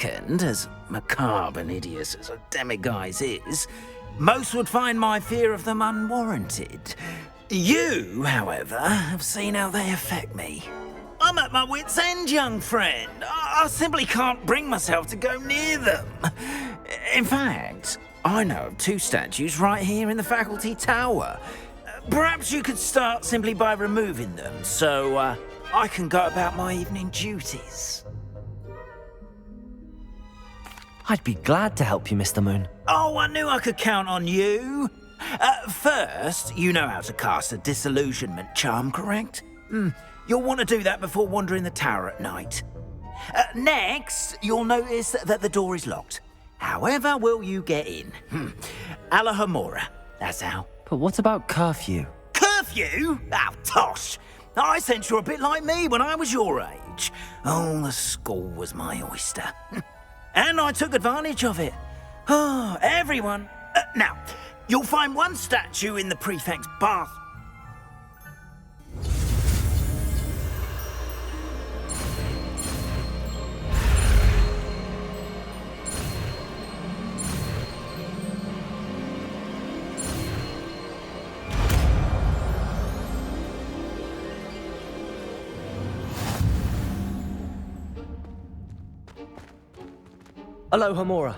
And as macabre and hideous as a demiguise is, most would find my fear of them unwarranted. You, however, have seen how they affect me. I'm at my wit's end, young friend. I simply can't bring myself to go near them. In fact, I know of 2 statues right here in the faculty tower. Perhaps you could start simply by removing them, so I can go about my evening duties. I'd be glad to help you, Mr. Moon. Oh, I knew I could count on you. First, you know how to cast a disillusionment charm, correct? You'll want to do that before wandering the tower at night. Next, you'll notice that the door is locked. However will you get in? Alahomora, that's how. But what about curfew? Curfew? Oh, tosh. I sense you're a bit like me when I was your age. Oh, the school was my oyster. And I took advantage of it. Oh, everyone. Now, you'll find one statue in the prefect's bath. Alohomora.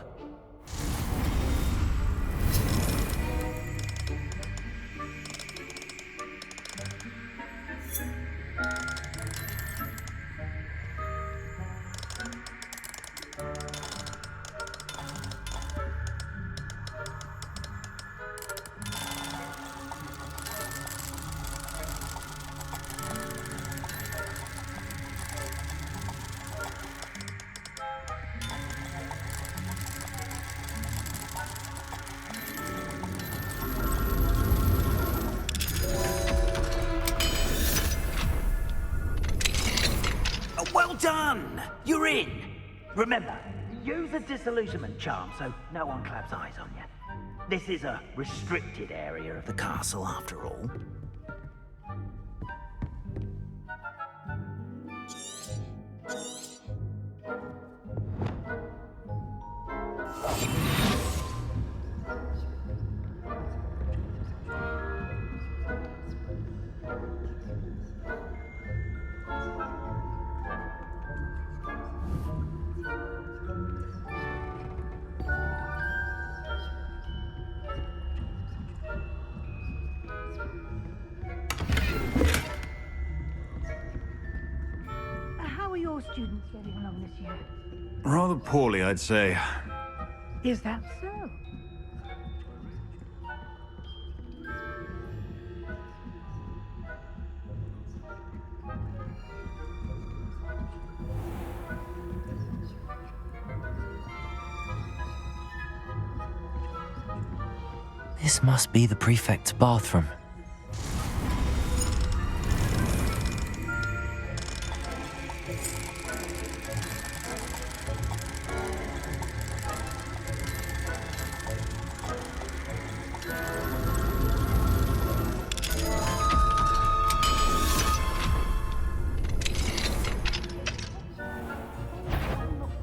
Well done! You're in! Remember, use a disillusionment charm so no one claps eyes on you. This is a restricted area of the castle, after all. How are your students getting along this year? Rather poorly, I'd say. Is that so? This must be the prefect's bathroom.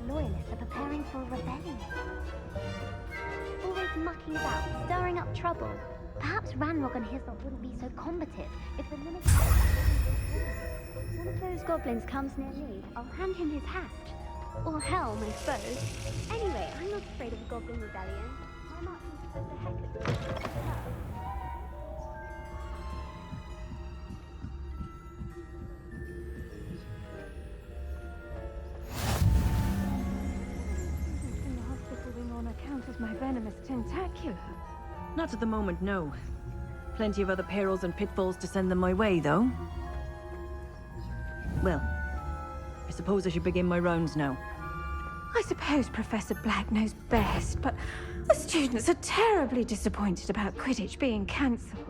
Loyalists are preparing for a rebellion. Always mucking about, stirring up trouble. Perhaps Ranrock and his lot wouldn't be so combative if the military... One of those goblins comes near me, I'll hand him his hat. Or helm, I suppose. Anyway, I'm not afraid of a goblin rebellion. My marching goes to heck at the... As my venomous tentacular. Not at the moment, no. Plenty of other perils and pitfalls to send them my way, though. Well, I suppose I should begin my rounds now. I suppose Professor Black knows best, but the students are terribly disappointed about Quidditch being cancelled.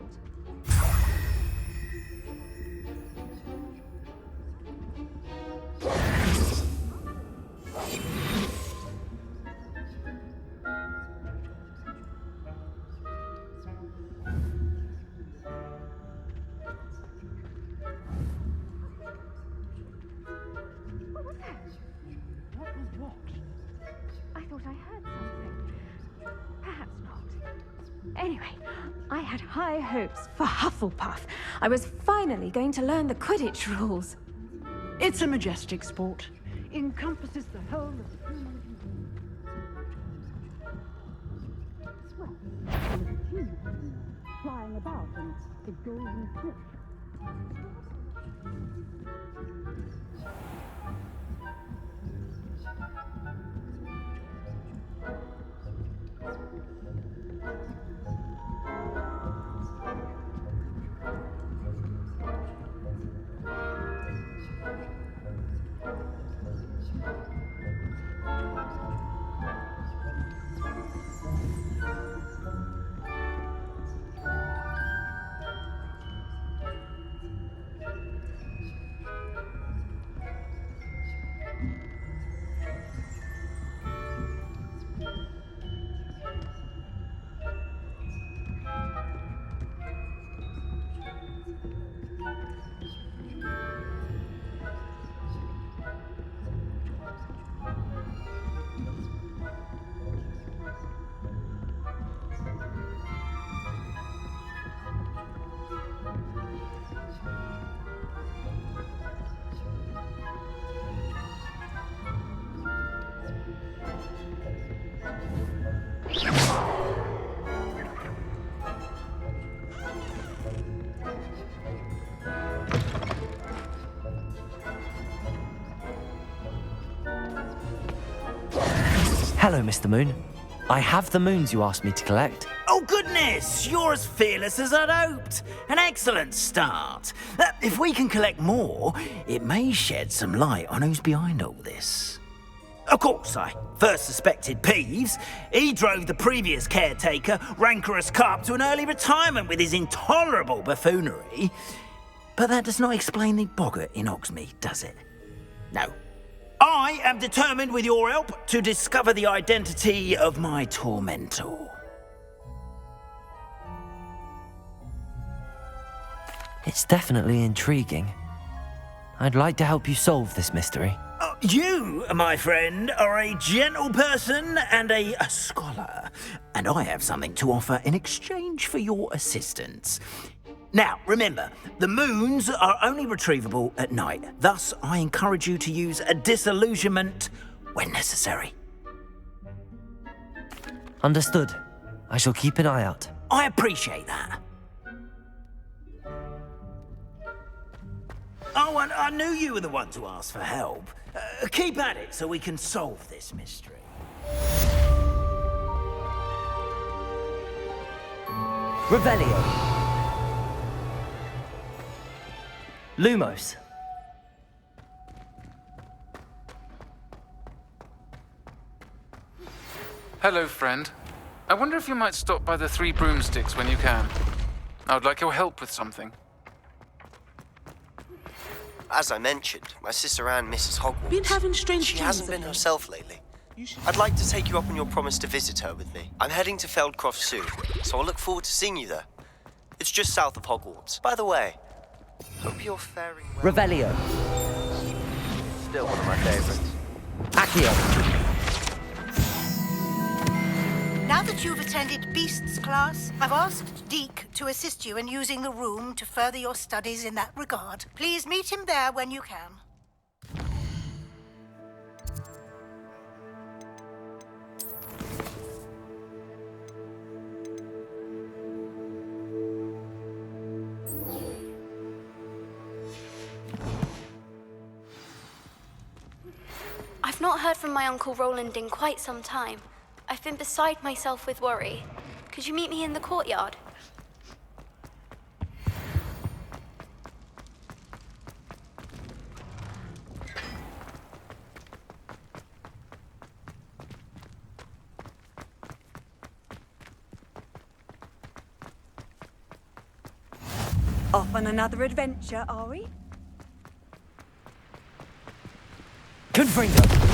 thought I heard something. Perhaps not. Anyway, I had high hopes for Hufflepuff. I was finally going to learn the Quidditch rules. It's a majestic sport. Encompasses the whole of the human flying about and the golden fish. Hello, Mr. Moon. I have the moons you asked me to collect. Oh, goodness! You're as fearless as I'd hoped. An excellent start. If we can collect more, it may shed some light on who's behind all this. Of course, I first suspected Peeves. He drove the previous caretaker, Rancorous Carp, to an early retirement with his intolerable buffoonery. But that does not explain the boggart in Hogsmeade, does it? No. I am determined, with your help, to discover the identity of my tormentor. It's definitely intriguing. I'd like to help you solve this mystery. You, my friend, are a gentle person and a scholar, and I have something to offer in exchange for your assistance. Now, remember, the moons are only retrievable at night. Thus, I encourage you to use a disillusionment when necessary. Understood. I shall keep an eye out. I appreciate that. Oh, and I knew you were the one to ask for help. Keep at it so we can solve this mystery. Revelio. Lumos. Hello, friend. I wonder if you might stop by the Three Broomsticks when you can. I would like your help with something. As I mentioned, my sister Anne misses Hogwarts. Been having strange She dreams hasn't been lately. herself lately. I'd like to take you up on your promise to visit her with me. I'm heading to Feldcroft soon, so I'll look forward to seeing you there. It's just south of Hogwarts. By the way, hope you're faring well. Revelio. Still one of my favorites. Accio. Now that you've attended Beasts class, I've asked Deke to assist you in using the room to further your studies in that regard. Please meet him there when you can. I've not heard from my Uncle Roland in quite some time. I've been beside myself with worry. Could you meet me in the courtyard? Off on another adventure, are we? Confringo.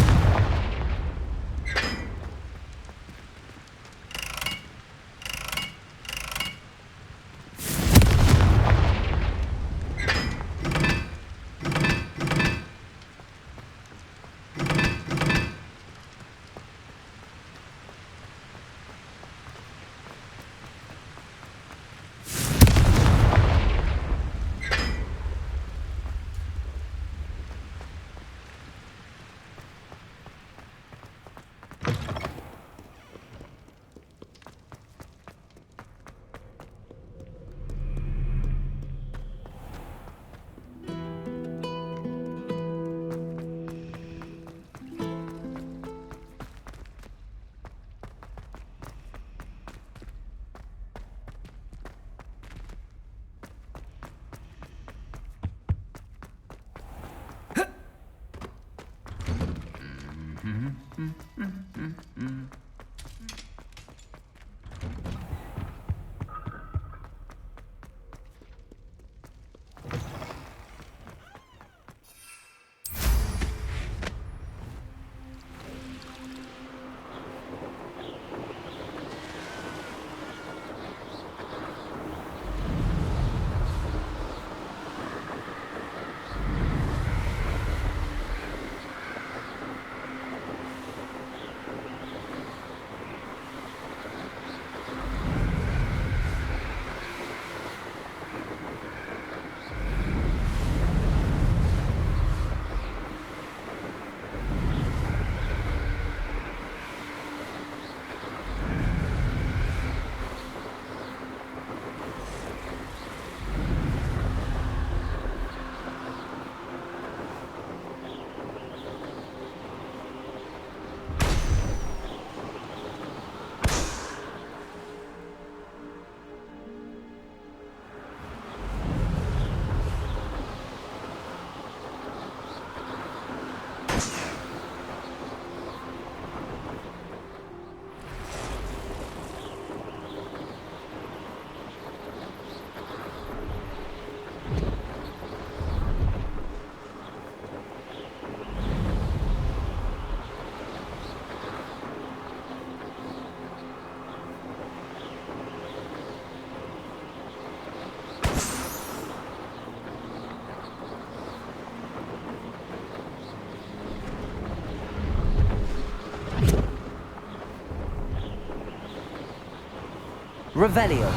Revelio.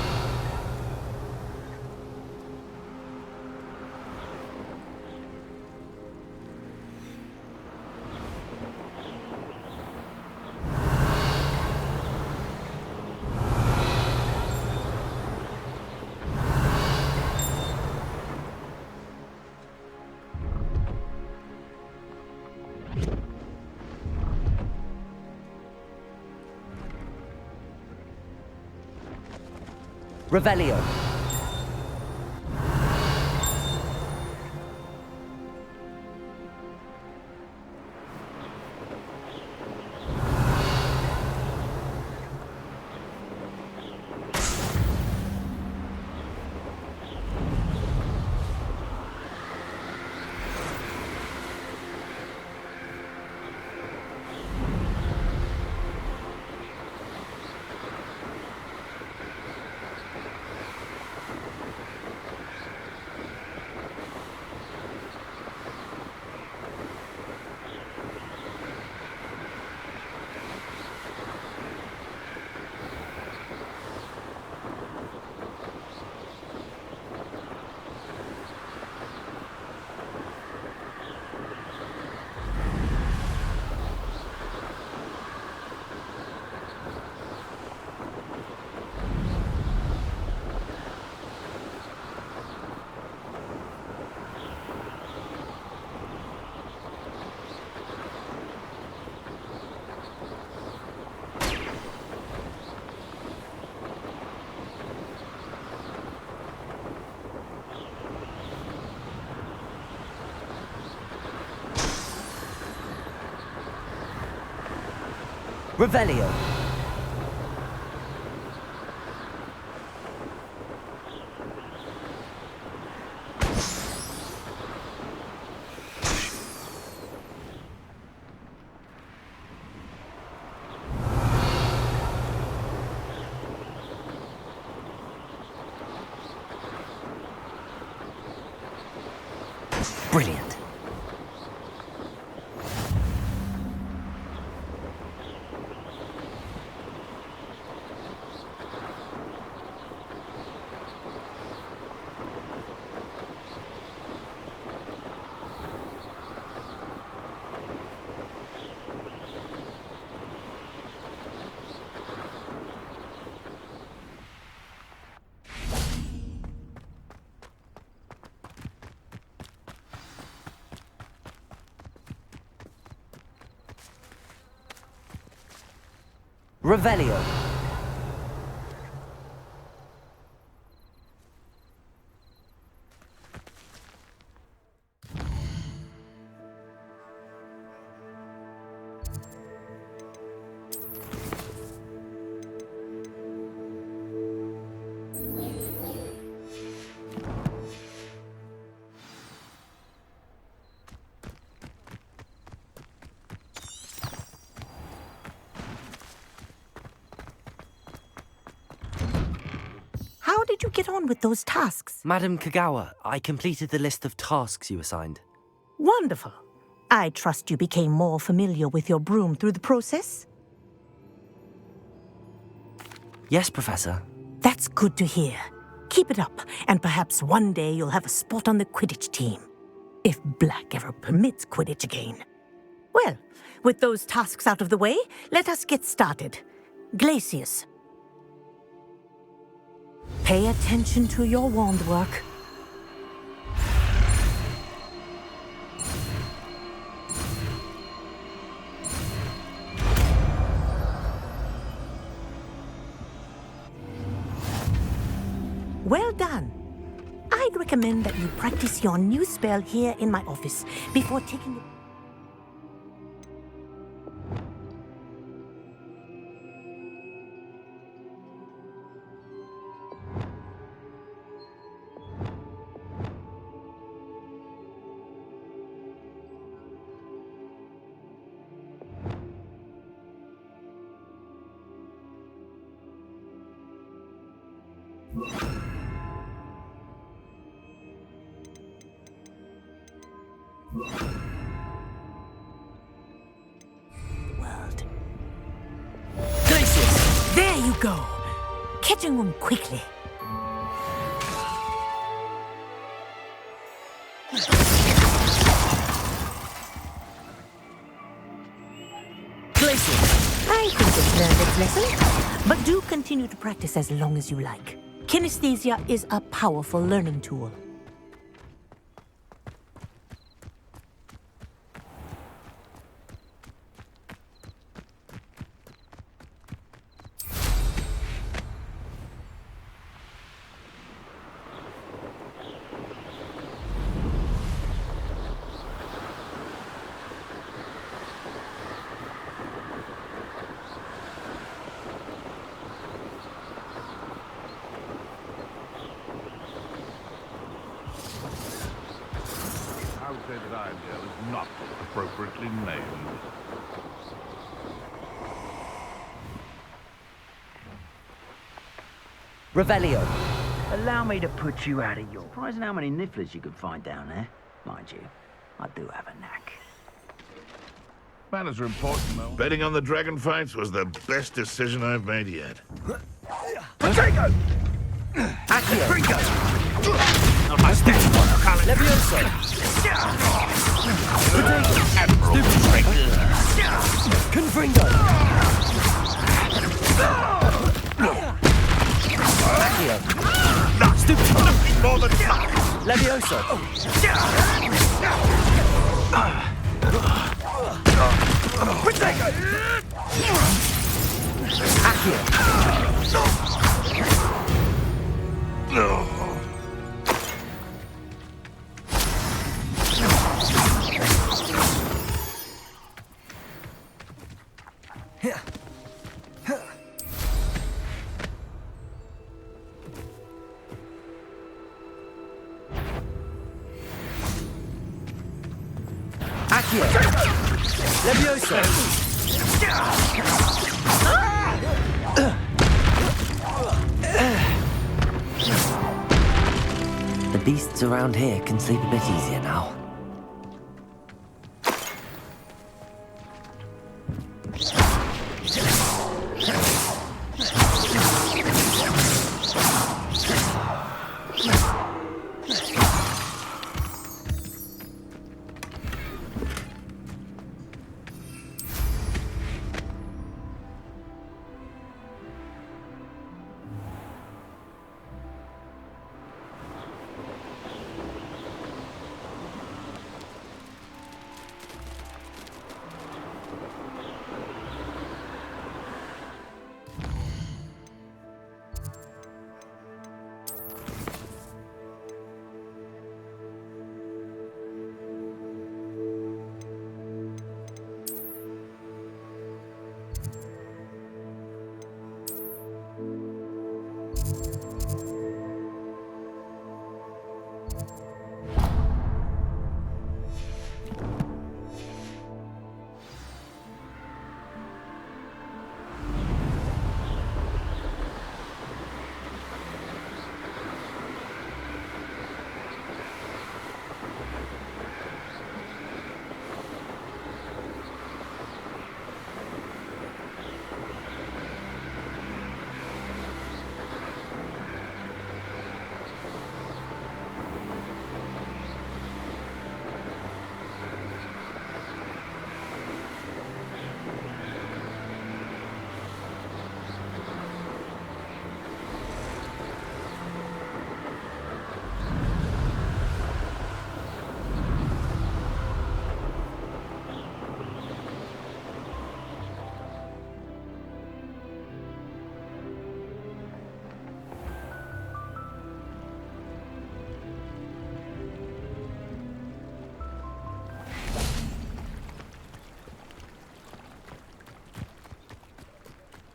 Revelio. Revelio. Brilliant. Revelio. How did you get on with those tasks? Madam Kagawa, I completed the list of tasks you assigned. Wonderful. I trust you became more familiar with your broom through the process? Yes, Professor. That's good to hear. Keep it up, and perhaps one day you'll have a spot on the Quidditch team. If Black ever permits Quidditch again. Well, with those tasks out of the way, let us get started. Glacius. Pay attention to your wand work. Well done. I'd recommend that you practice your new spell here in my office before taking it. There you go. catching them quickly. I think it's learned its lesson, but do continue to practice as long as you like. Kinesthesia is a powerful learning tool. I would say that Irondale is not appropriately named. Revelio. Allow me to put you out of your... Surprising how many nifflers you could find down there. Mind you, I do have a knack. Manners are important, though. Betting on the dragon fights was the best decision I've made yet. Potato! Accio. Levioso! Confringo! Accio. Stupid! More than Levioso. Potato! Accio. Accio. Levioso. The beasts around here can sleep a bit easier now.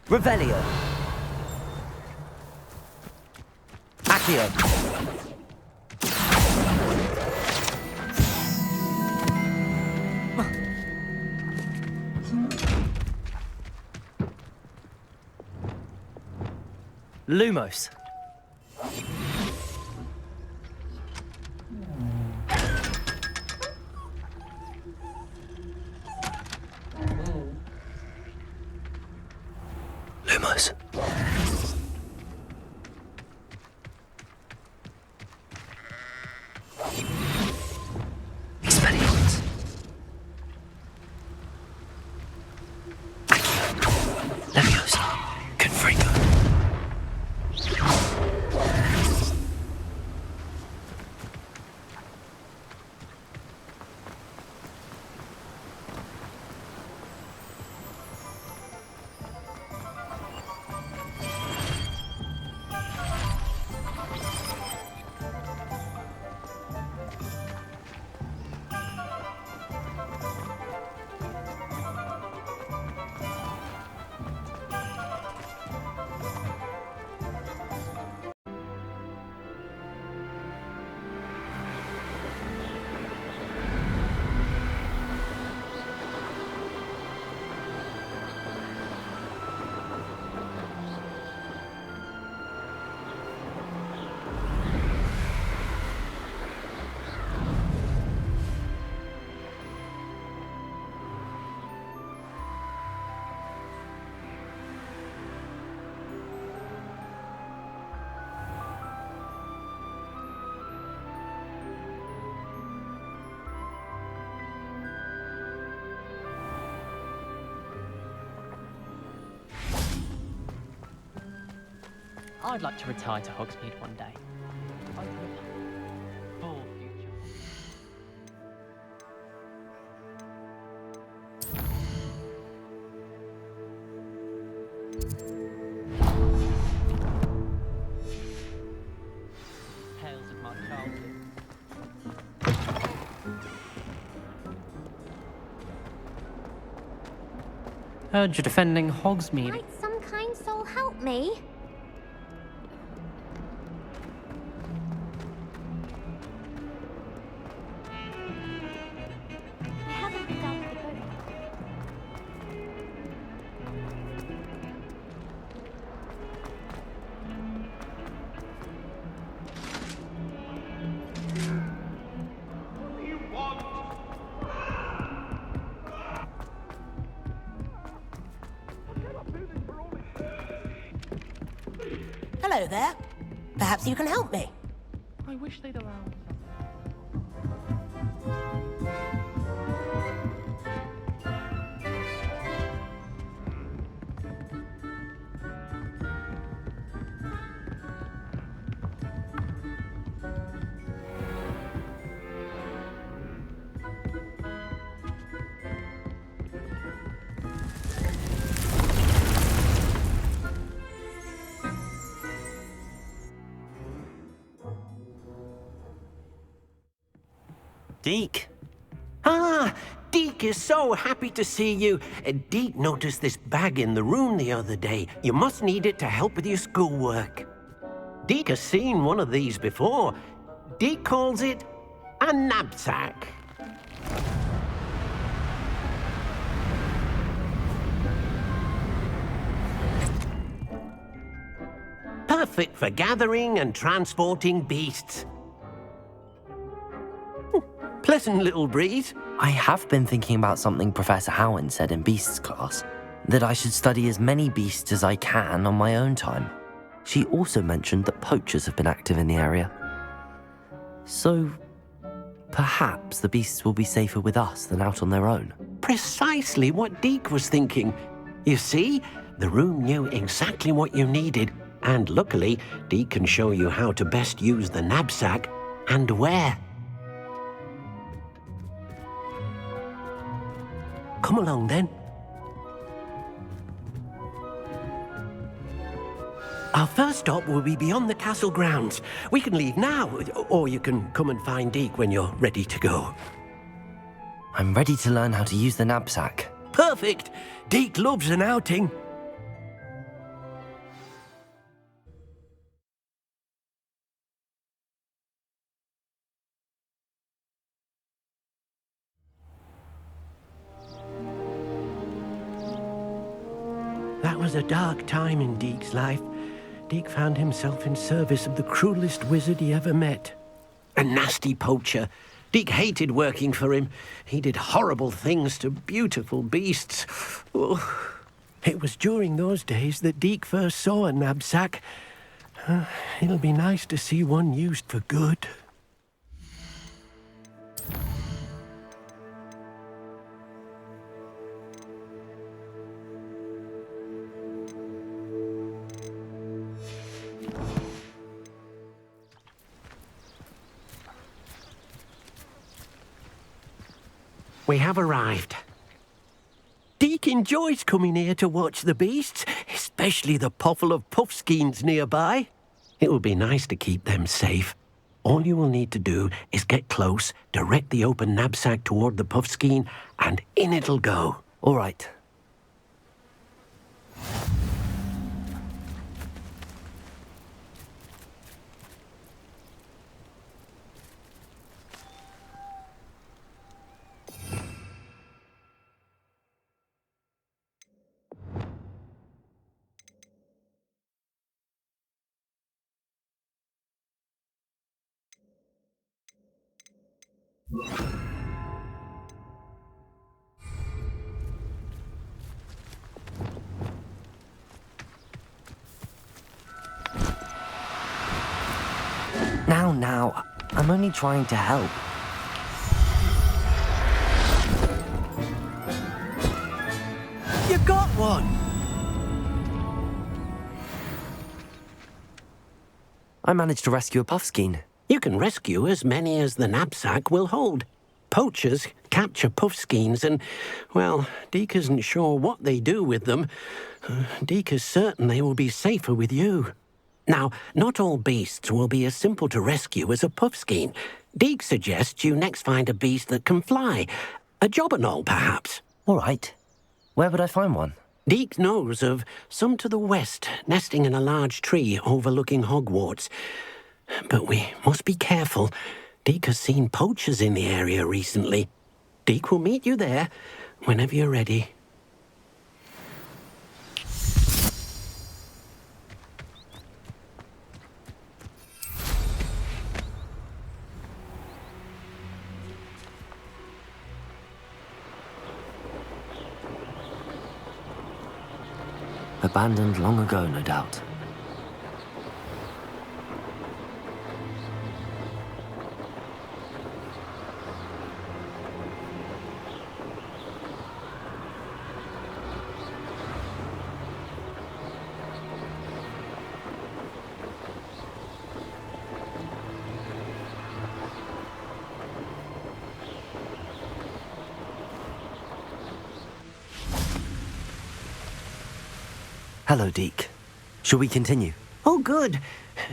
Revelio. Accio. Lumos. Lumos. Leviosa, Confringo. I'd like to retire to Hogsmeade one day. For future. Tales of my childhood. Heard you're defending Hogsmeade. Might some kind soul help me? I haven't been down to the boat. Hello there. Perhaps you can help me. I wish they'd allow me. Deke? Ah, Deke is so happy to see you. Deke noticed this bag in the room the other day. You must need it to help with your schoolwork. Deke has seen one of these before. Deke calls it a knapsack. Perfect for gathering and transporting beasts. Pleasant little breeze. I have been thinking about something Professor Howen said in Beasts class, that I should study as many beasts as I can on my own time. She also mentioned that poachers have been active in the area. So, perhaps the beasts will be safer with us than out on their own. Precisely what Deke was thinking. You see, the room knew exactly what you needed, and luckily, Deke can show you how to best use the knapsack and where. Come along, then. Our first stop will be beyond the castle grounds. We can leave now, or you can come and find Deke when you're ready to go. I'm ready to learn how to use the knapsack. Perfect! Deke loves an outing. That was a dark time in Deke's life. Deke found himself in service of the cruelest wizard he ever met. A nasty poacher. Deke hated working for him. He did horrible things to beautiful beasts. Oh. It was during those days that Deke first saw a knapsack. It'll be nice to see one used for good. we have arrived. Deke enjoys coming here to watch the beasts, especially the puffle of puffskeins nearby. It will be nice to keep them safe. All you will need to do is get close, direct the open knapsack toward the puffskein, and in it'll go. All right. Now, I'm only trying to help. You got one! I managed to rescue a puffskein. You can rescue as many as the knapsack will hold. Poachers capture puffskeins and, well, Deke isn't sure what they do with them. Deke is certain they will be safer with you. Now, not all beasts will be as simple to rescue as a puffskein. Deke suggests you next find a beast that can fly. A jobberknoll, perhaps. All right. Where would I find one? Deke knows of some to the west, nesting in a large tree overlooking Hogwarts. But we must be careful. Deke has seen poachers in the area recently. Deke will meet you there whenever you're ready. Abandoned long ago, no doubt. Hello, Deke. Shall we continue? Oh, good.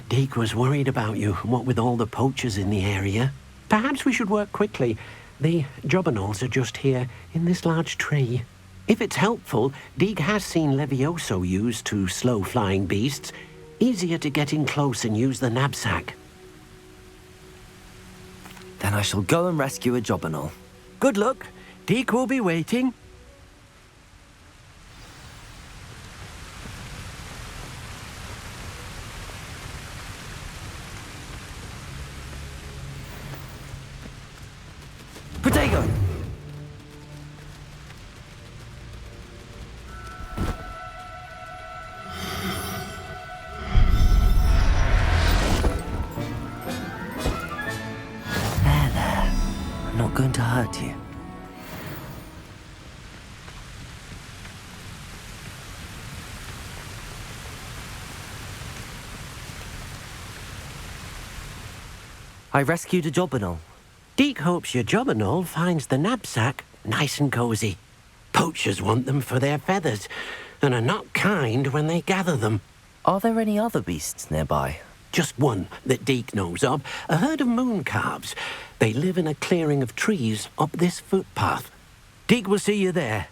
Deke was worried about you, what with all the poachers in the area. Perhaps we should work quickly. The jobberknolls are just here, in this large tree. If it's helpful, Deke has seen Levioso used to slow flying beasts. Easier to get in close and use the knapsack. Then I shall go and rescue a jobberknoll. Good luck. Deke will be waiting. Protego! There. I'm not going to hurt you. I rescued a jobberknoll. Deke hopes your jobberknoll finds the knapsack nice and cozy. Poachers want them for their feathers, and are not kind when they gather them. Are there any other beasts nearby? Just one that Deke knows of, a herd of mooncalves. They live in a clearing of trees up this footpath. Deke will see you there.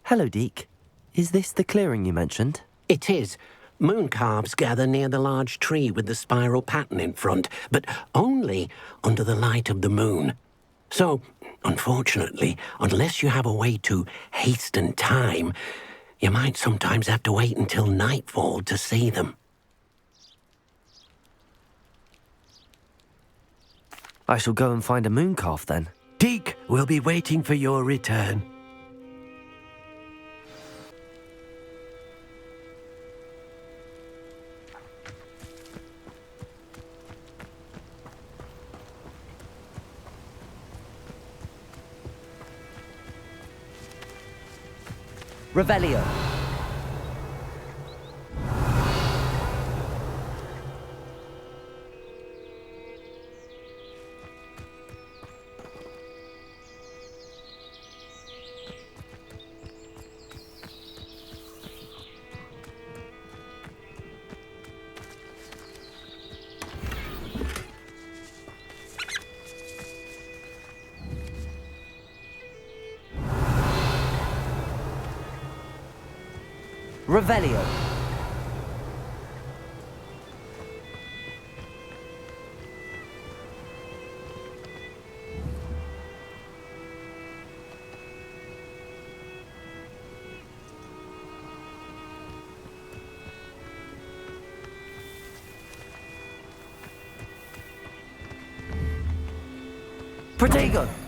Hello, Deke. Is this the clearing you mentioned? It is. Mooncalves gather near the large tree with the spiral pattern in front, but only under the light of the moon. So, unfortunately, unless you have a way to hasten time, you might sometimes have to wait until nightfall to see them. I shall go and find a mooncalf then. Deke will be waiting for your return. Revelio. Revelio. Protego.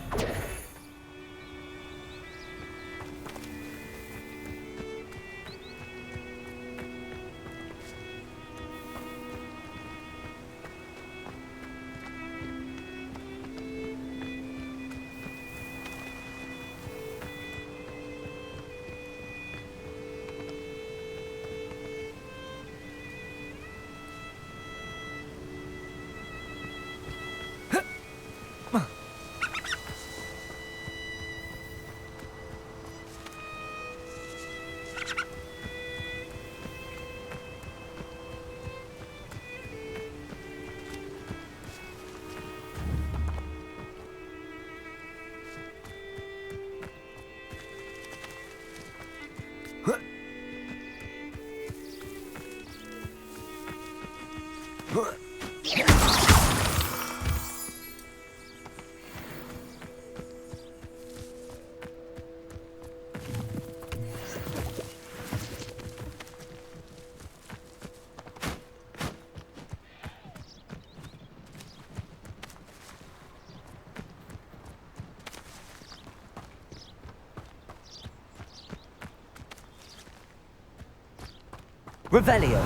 Revelio.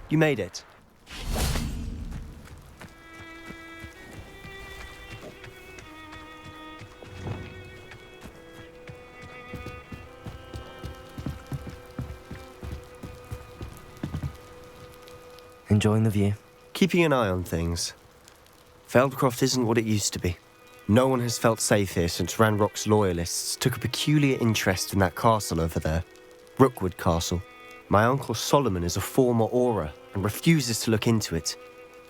You made it. Enjoying the view? Keeping an eye on things. Feldcroft isn't what it used to be. No one has felt safe here since Ranrock's loyalists took a peculiar interest in that castle over there. Rookwood Castle. My uncle Solomon is a former Auror and refuses to look into it,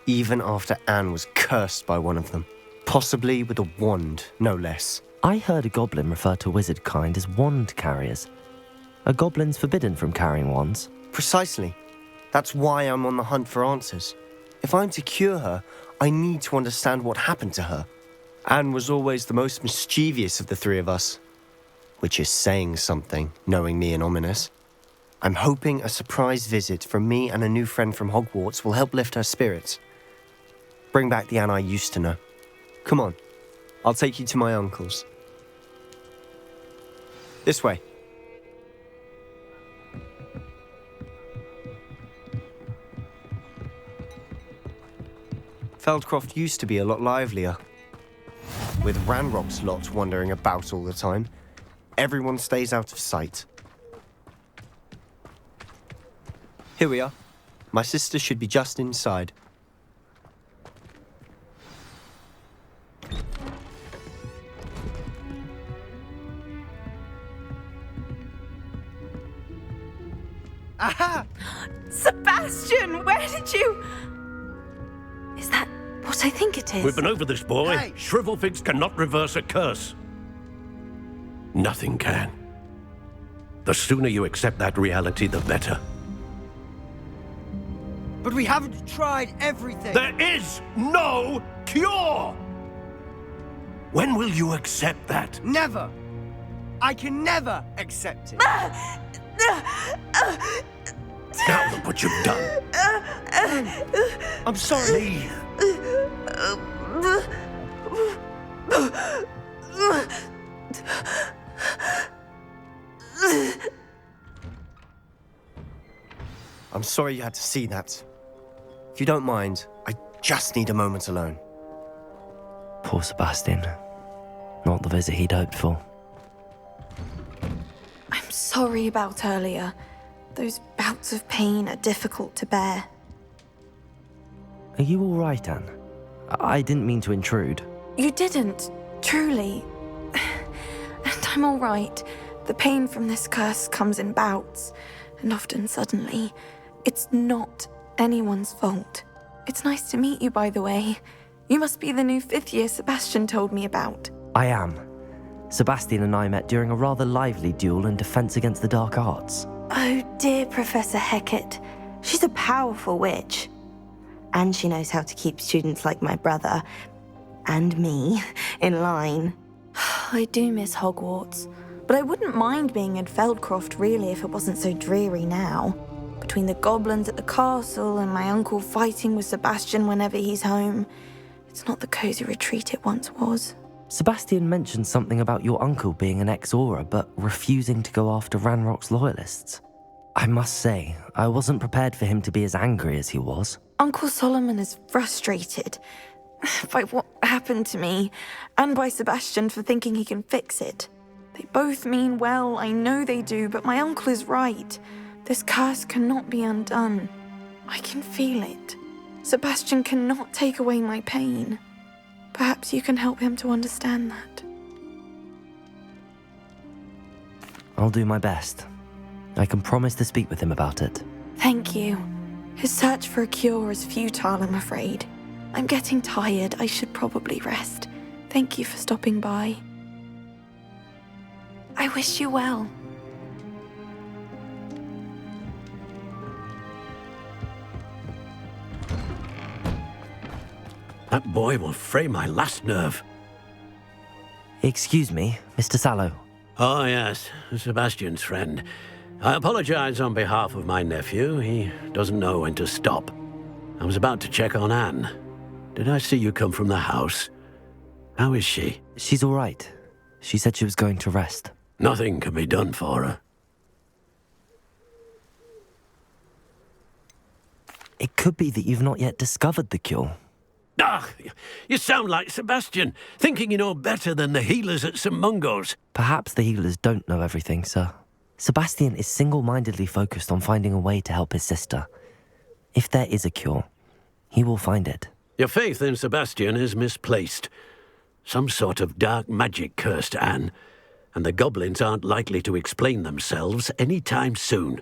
even after Anne was cursed by one of them. Possibly with a wand, no less. I heard a goblin refer to wizard kind as wand carriers. Are goblins forbidden from carrying wands? Precisely. That's why I'm on the hunt for answers. If I'm to cure her, I need to understand what happened to her. Anne was always the most mischievous of the three of us. Which is saying something, knowing me and Ominous. I'm hoping a surprise visit from me and a new friend from Hogwarts will help lift her spirits. Bring back the Anne I used to know. Come on, I'll take you to my uncle's. This way. Feldcroft used to be a lot livelier. With Ranrock's lot wandering about all the time, everyone stays out of sight. Here we are. My sister should be just inside. Aha! Sebastian, where did you... Is that what I think it is? We've been over this, boy. Hey. Shrivelfigs cannot reverse a curse. Nothing can. The sooner you accept that reality, the better. But we haven't tried everything. There is no cure! When will you accept that? Never. I can never accept it. Now look what you've done. I'm sorry. I'm sorry you had to see that. If you don't mind, I just need a moment alone. Poor Sebastian. Not the visit he'd hoped for. I'm sorry about earlier. Those bouts of pain are difficult to bear. Are you all right, Anne? I didn't mean to intrude. You didn't, truly. And I'm all right. The pain from this curse comes in bouts, and often suddenly. It's not anyone's fault. It's nice to meet you, by the way. You must be the new 5th year Sebastian told me about. I am. Sebastian and I met during a rather lively duel in Defense Against the Dark Arts. Oh dear, Professor Hecat. She's a powerful witch. And she knows how to keep students like my brother, and me, in line. I do miss Hogwarts, but I wouldn't mind being in Feldcroft really if it wasn't so dreary now. Between the goblins at the castle and my uncle fighting with Sebastian whenever he's home, it's not the cozy retreat it once was. Sebastian mentioned something about your uncle being an ex-Auror, but refusing to go after Ranrock's loyalists. I must say, I wasn't prepared for him to be as angry as he was. Uncle Solomon is frustrated by what happened to me, and by Sebastian for thinking he can fix it. They both mean well, I know they do, but my uncle is right. This curse cannot be undone. I can feel it. Sebastian cannot take away my pain. Perhaps you can help him to understand that. I'll do my best. I can promise to speak with him about it. Thank you. His search for a cure is futile, I'm afraid. I'm getting tired. I should probably rest. Thank you for stopping by. I wish you well. That boy will fray my last nerve. Excuse me, Mr. Sallow. Oh, yes, Sebastian's friend. I apologize on behalf of my nephew. He doesn't know when to stop. I was about to check on Anne. Did I see you come from the house? How is she? She's all right. She said she was going to rest. Nothing can be done for her. It could be that you've not yet discovered the cure. Ah, you sound like Sebastian, thinking you know better than the healers at St. Mungo's. Perhaps the healers don't know everything, sir. Sebastian is single-mindedly focused on finding a way to help his sister. If there is a cure, he will find it. Your faith in Sebastian is misplaced. Some sort of dark magic cursed Anne, and the goblins aren't likely to explain themselves any time soon.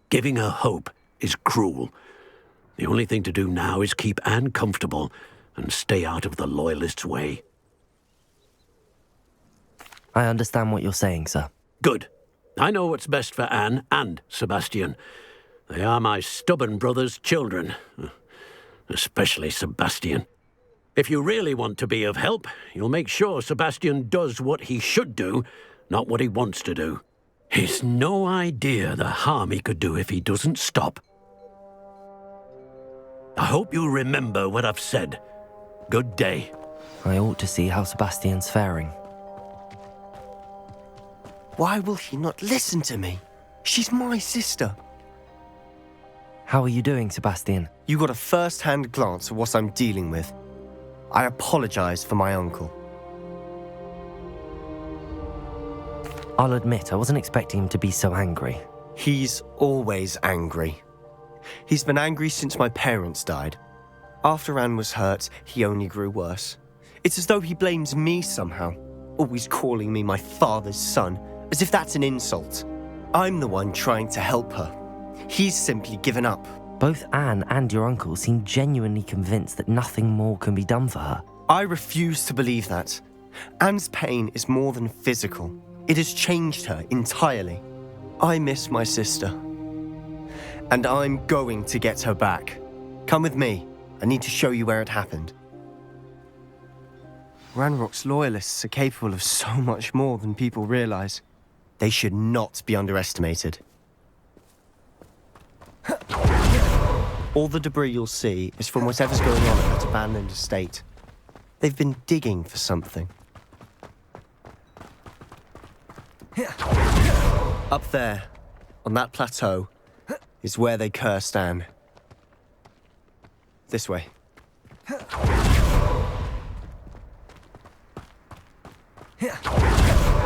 Giving her hope is cruel. The only thing to do now is keep Anne comfortable and stay out of the Loyalists' way. I understand what you're saying, sir. Good. I know what's best for Anne and Sebastian. They are my stubborn brother's children. Especially Sebastian. If you really want to be of help, you'll make sure Sebastian does what he should do, not what he wants to do. He's no idea the harm he could do if he doesn't stop. I hope you remember what I've said. Good day. I ought to see how Sebastian's faring. Why will he not listen to me? She's my sister. How are you doing, Sebastian? You got a first-hand glance at what I'm dealing with. I apologize for my uncle. I'll admit, I wasn't expecting him to be so angry. He's always angry. He's been angry since my parents died. After Anne was hurt, he only grew worse. It's as though he blames me somehow, always calling me my father's son, as if that's an insult. I'm the one trying to help her. He's simply given up. Both Anne and your uncle seem genuinely convinced that nothing more can be done for her. I refuse to believe that. Anne's pain is more than physical. It has changed her entirely. I miss my sister. And I'm going to get her back. Come with me. I need to show you where it happened. Ranrock's loyalists are capable of so much more than people realize. They should not be underestimated. All the debris you'll see is from whatever's going on at that abandoned estate. They've been digging for something. Up there, on that plateau, is where they cursed Anne. This way. How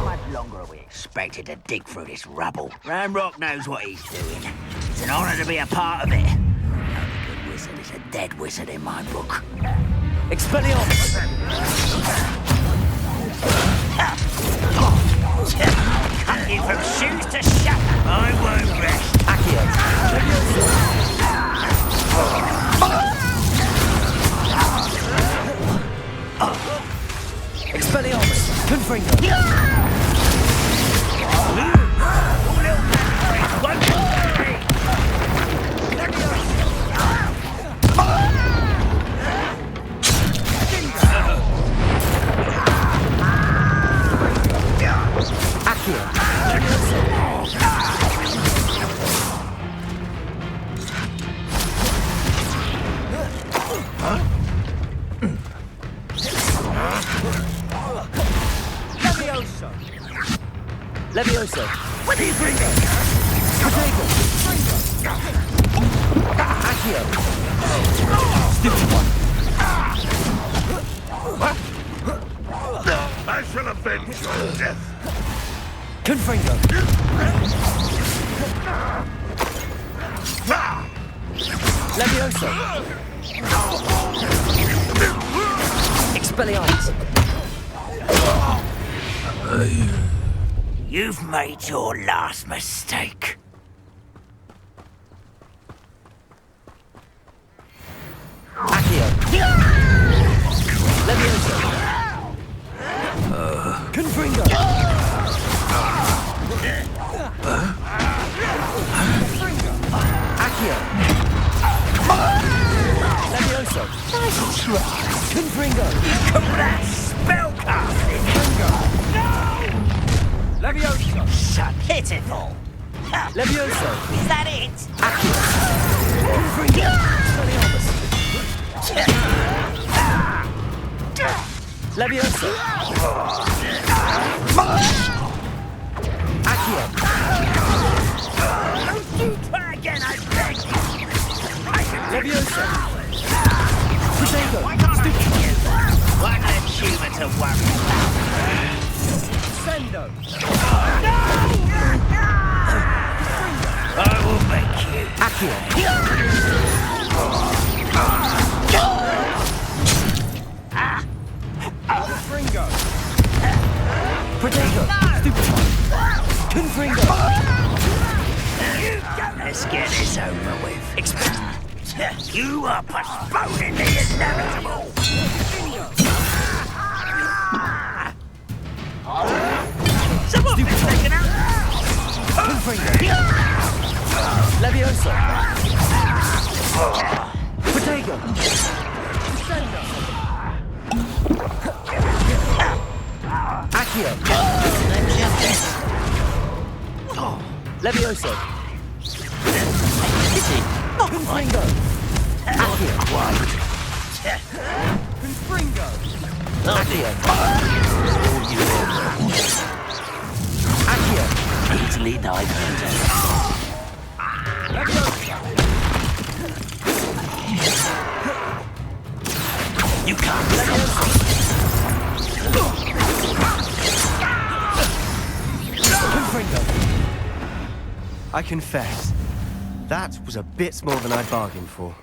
much longer are we expected to dig through this rubble? Ranrock knows what he's doing. It's an honor to be a part of it. The only good wizard is a dead wizard in my book. Expelliarmus! Cut you from shoes to shatter. I won't rest. Expelliarmus! Confringo! Levioso! Confringo! Potato! Accio! Stupid one! I shall avenge your death. Confringo! Levioso! Expelliarmus! You've made your last mistake. Accio! Levioso! Confringo! Accio! Levioso! Nice try! Confringo! Call that spellcasting! No! Levioso! So pitiful! Levioso! Is that it? Accio! Confringo! Levioso! Accio! Don't you try again, I beg you! Leviosa! Potato! One less human to worry about. Sendo! I will make you. Fringo! Potato! Confringo! Let's get this over with. You are postponing the inevitable! Someone been taken out! Confringo! Leviosa! Potato! Accio! Leviosa! Kitty! Confringo! Accio! Confringo! Accio! Accio! Easily diverted. You can't. I confess, that was a bit more than I bargained for.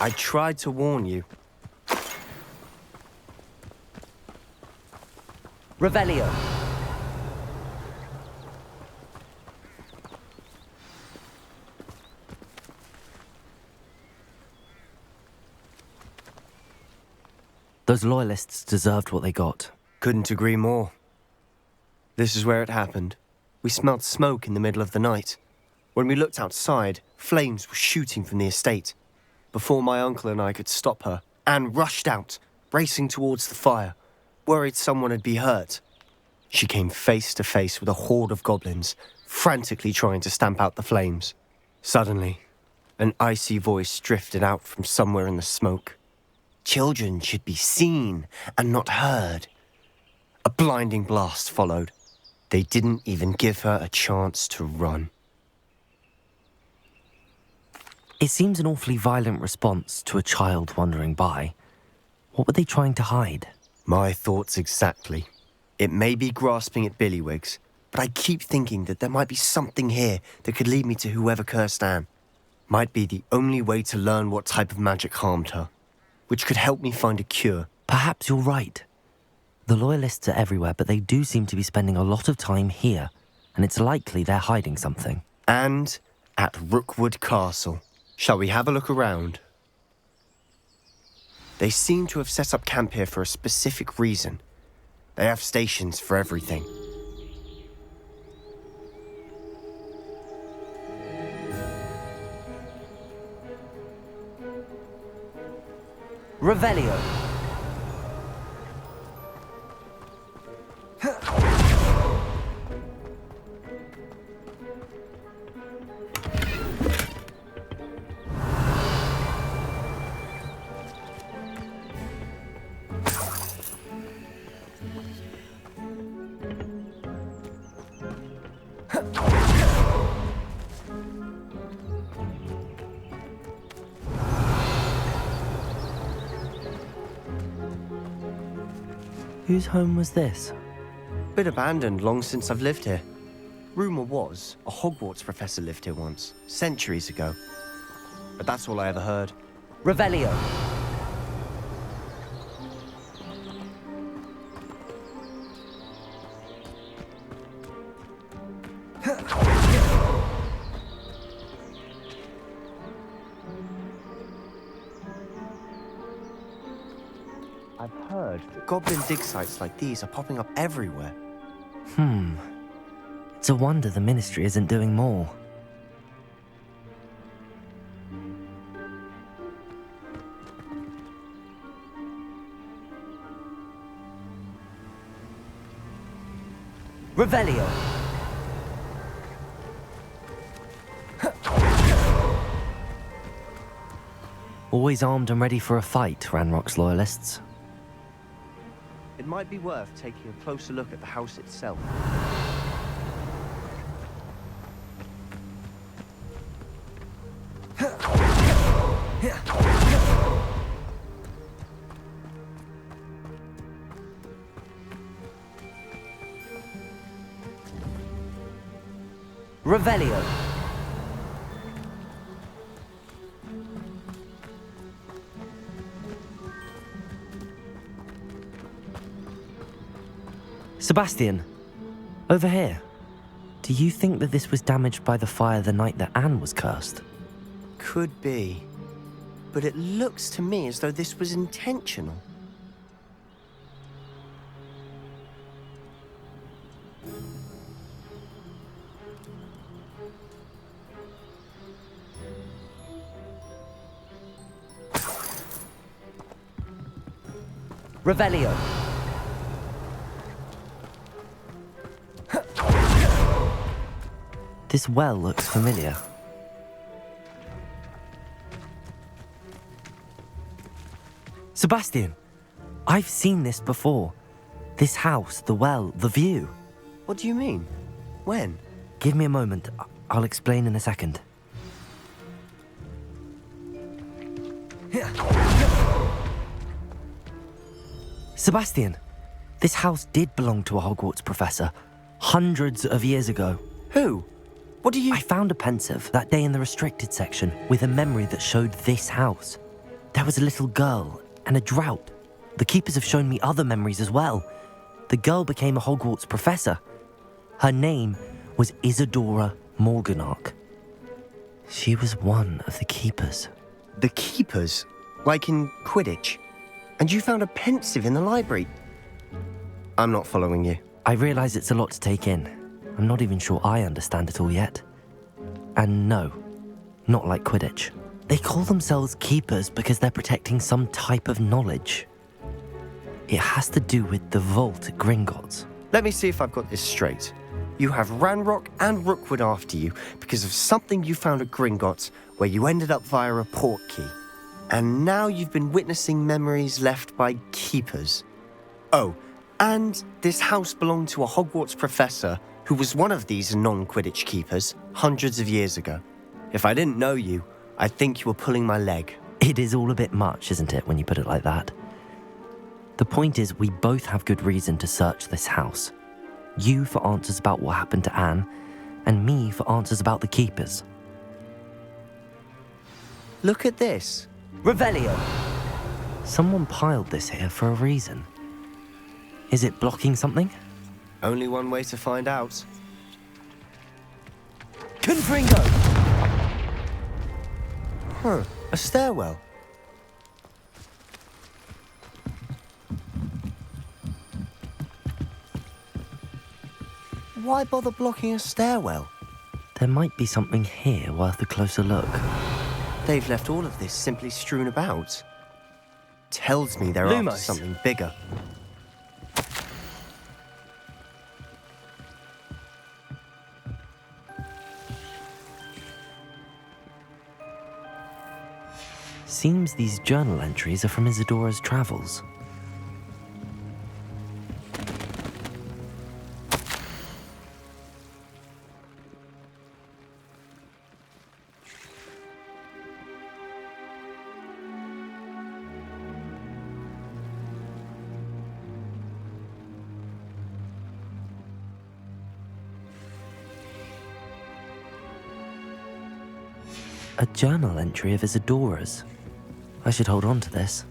I tried to warn you. Revelio. Those loyalists deserved what they got. Couldn't agree more. This is where it happened. We smelled smoke in the middle of the night. When we looked outside, flames were shooting from the estate. Before my uncle and I could stop her, Anne rushed out, racing towards the fire, worried someone had been hurt. She came face to face with a horde of goblins, frantically trying to stamp out the flames. Suddenly, an icy voice drifted out from somewhere in the smoke. Children should be seen and not heard. A blinding blast followed. They didn't even give her a chance to run. It seems an awfully violent response to a child wandering by. What were they trying to hide? My thoughts exactly. It may be grasping at billywhigs, but I keep thinking that there might be something here that could lead me to whoever cursed Anne. Might be the only way to learn what type of magic harmed her, which could help me find a cure. Perhaps you're right. The Loyalists are everywhere, but they do seem to be spending a lot of time here, and it's likely they're hiding something. And at Rookwood Castle. Shall we have a look around? They seem to have set up camp here for a specific reason. They have stations for everything. Revelio. Whose home was this? Been abandoned long since I've lived here. Rumour was a Hogwarts professor lived here once, centuries ago. But that's all I ever heard. Revelio. I've heard that goblin dig sites like these are popping up everywhere. It's a wonder the Ministry isn't doing more. Revelio. Always armed and ready for a fight, Ranrock's Loyalists. It might be worth taking a closer look at the house itself. Revelio. Sebastian, over here. Do you think that this was damaged by the fire the night that Anne was cursed? Could be. But it looks to me as though this was intentional. Revelio. This well looks familiar. Sebastian, I've seen this before. This house, the well, the view. What do you mean? When? Give me a moment. I'll explain in a second. Sebastian, this house did belong to a Hogwarts professor hundreds of years ago. Who? What do you... I found a pensive that day in the restricted section with a memory that showed this house. There was a little girl and a drought. The keepers have shown me other memories as well. The girl became a Hogwarts professor. Her name was Isadora Morganach. She was one of the keepers. The keepers? Like in Quidditch? And you found a pensive in the library? I'm not following you. I realise it's a lot to take in. I'm not even sure I understand it all yet. And no, not like Quidditch. They call themselves keepers because they're protecting some type of knowledge. It has to do with the vault at Gringotts. Let me see if I've got this straight. You have Ranrock and Rookwood after you because of something you found at Gringotts where you ended up via a port key. And now you've been witnessing memories left by keepers. Oh, and this house belonged to a Hogwarts professor who was one of these non-Quidditch keepers hundreds of years ago. If I didn't know you, I'd think you were pulling my leg. It is all a bit much, isn't it, when you put it like that? The point is, we both have good reason to search this house. You for answers about what happened to Anne, and me for answers about the keepers. Look at this. Revelio! Someone piled this here for a reason. Is it blocking something? Only one way to find out. Confringo! Huh, a stairwell. Why bother blocking a stairwell? There might be something here worth a closer look. They've left all of this simply strewn about. Tells me they're after something bigger. Seems these journal entries are from Isadora's travels. A journal entry of Isadora's. I should hold on to this.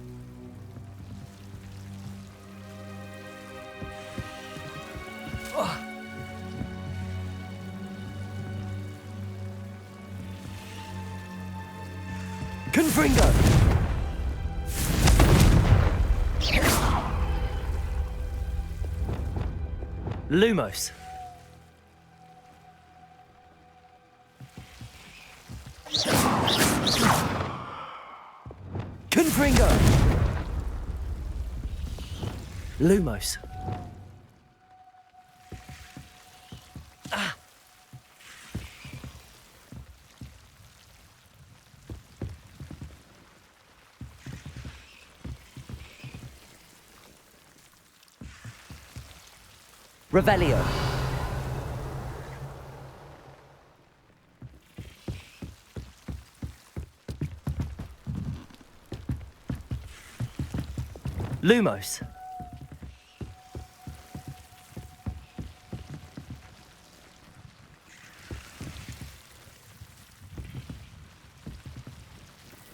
Confringo! Lumos. Confringo! Lumos. Revelio. Lumos.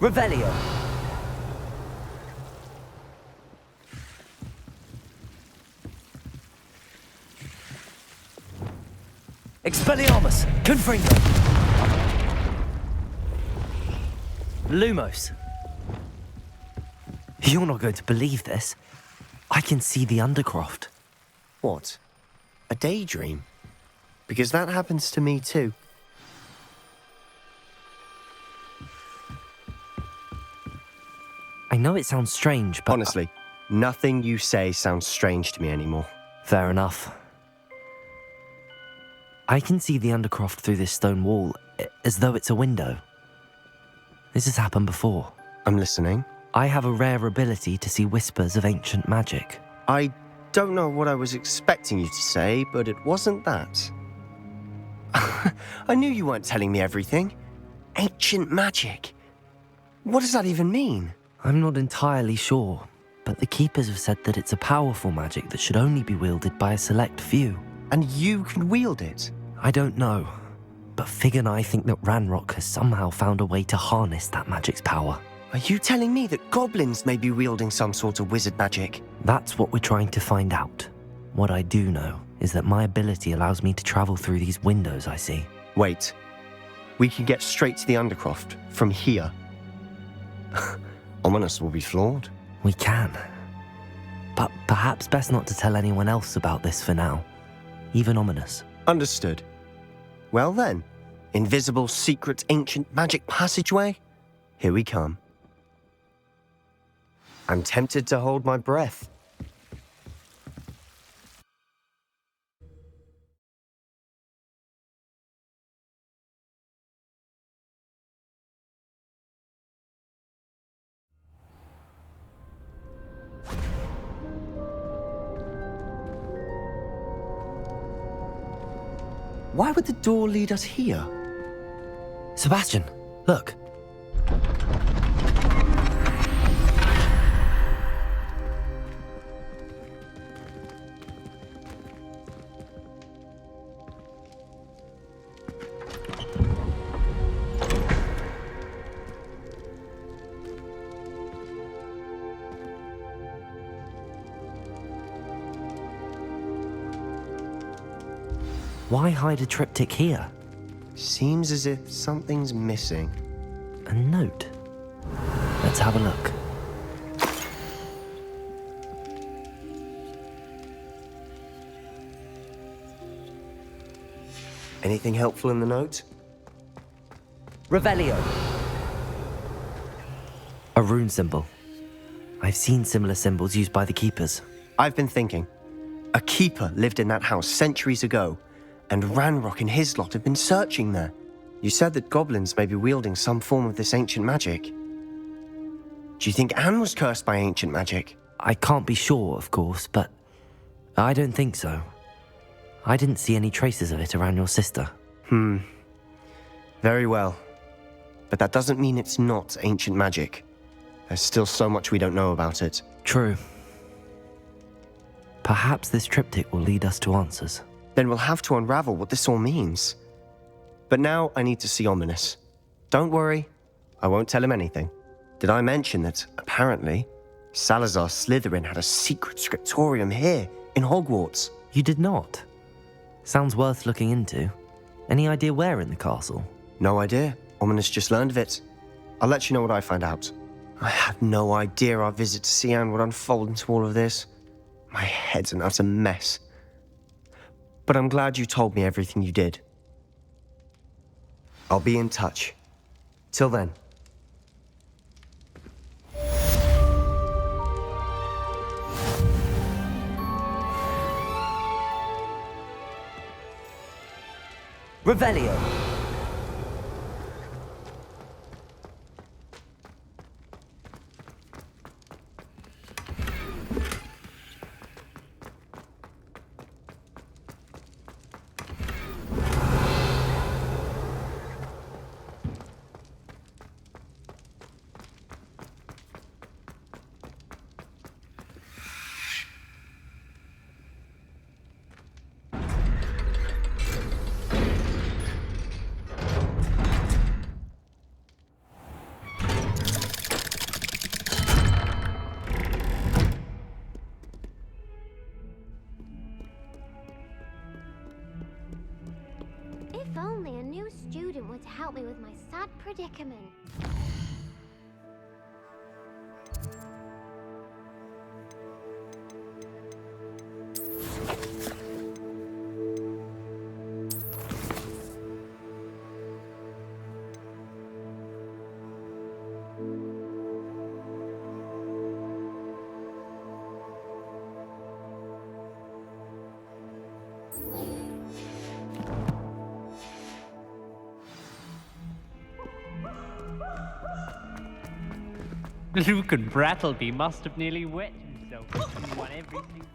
Revelio. Expelliarmus. Confringo. Lumos. You're not going to believe this. I can see the Undercroft. What? A daydream? Because that happens to me too. I know it sounds strange, but... Honestly, nothing you say sounds strange to me anymore. Fair enough. I can see the Undercroft through this stone wall, as though it's a window. This has happened before. I'm listening. I have a rare ability to see whispers of ancient magic. I don't know what I was expecting you to say, but it wasn't that. I knew you weren't telling me everything. Ancient magic. What does that even mean? I'm not entirely sure, but the Keepers have said that it's a powerful magic that should only be wielded by a select few. And you can wield it? I don't know, but Fig and I think that Ranrock has somehow found a way to harness that magic's power. Are you telling me that goblins may be wielding some sort of wizard magic? That's what we're trying to find out. What I do know is that my ability allows me to travel through these windows I see. Wait. We can get straight to the Undercroft from here. Ominous will be floored. We can. But perhaps best not to tell anyone else about this for now. Even Ominous. Understood. Well then, invisible, secret, ancient magic passageway? Here we come. I'm tempted to hold my breath. Why would the door lead us here? Sebastian, look. Why hide a triptych here? Seems as if something's missing. A note. Let's have a look. Anything helpful in the note? Revelio. A rune symbol. I've seen similar symbols used by the Keepers. I've been thinking. A keeper lived in that house centuries ago, and Ranrock and his lot have been searching there. You said that goblins may be wielding some form of this ancient magic. Do you think Anne was cursed by ancient magic? I can't be sure, of course, but I don't think so. I didn't see any traces of it around your sister. Very well. But that doesn't mean it's not ancient magic. There's still so much we don't know about it. True. Perhaps this triptych will lead us to answers. Then we'll have to unravel what this all means. But now I need to see Ominous. Don't worry, I won't tell him anything. Did I mention that, apparently, Salazar Slytherin had a secret scriptorium here, in Hogwarts? You did not? Sounds worth looking into. Any idea where in the castle? No idea. Ominous just learned of it. I'll let you know what I find out. I had no idea our visit to Cian would unfold into all of this. My head's an utter mess. But I'm glad you told me everything you did. I'll be in touch. Till then. Revelio. help me with my sad predicament. Luke and Brattleby must have nearly wet himself. He won everything.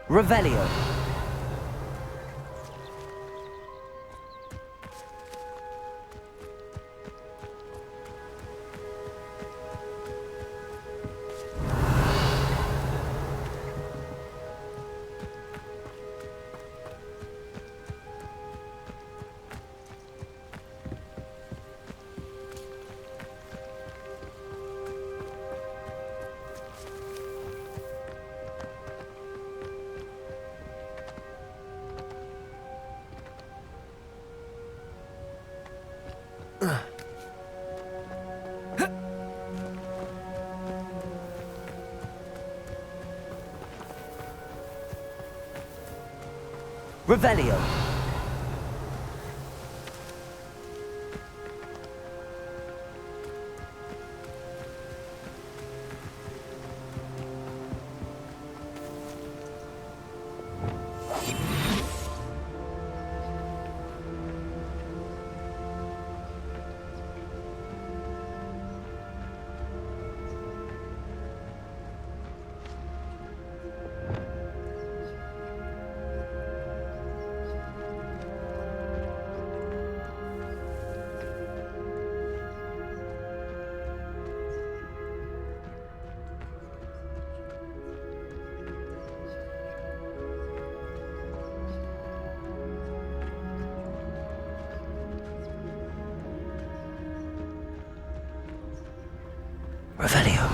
Revelio. Revelio. Revelio.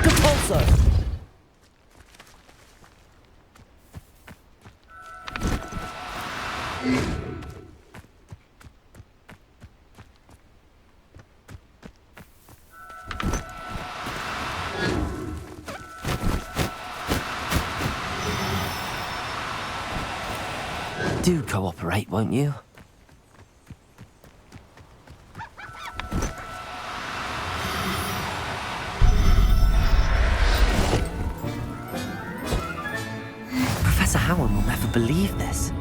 Compulso. Do cooperate, won't you? Professor Howard will never believe this.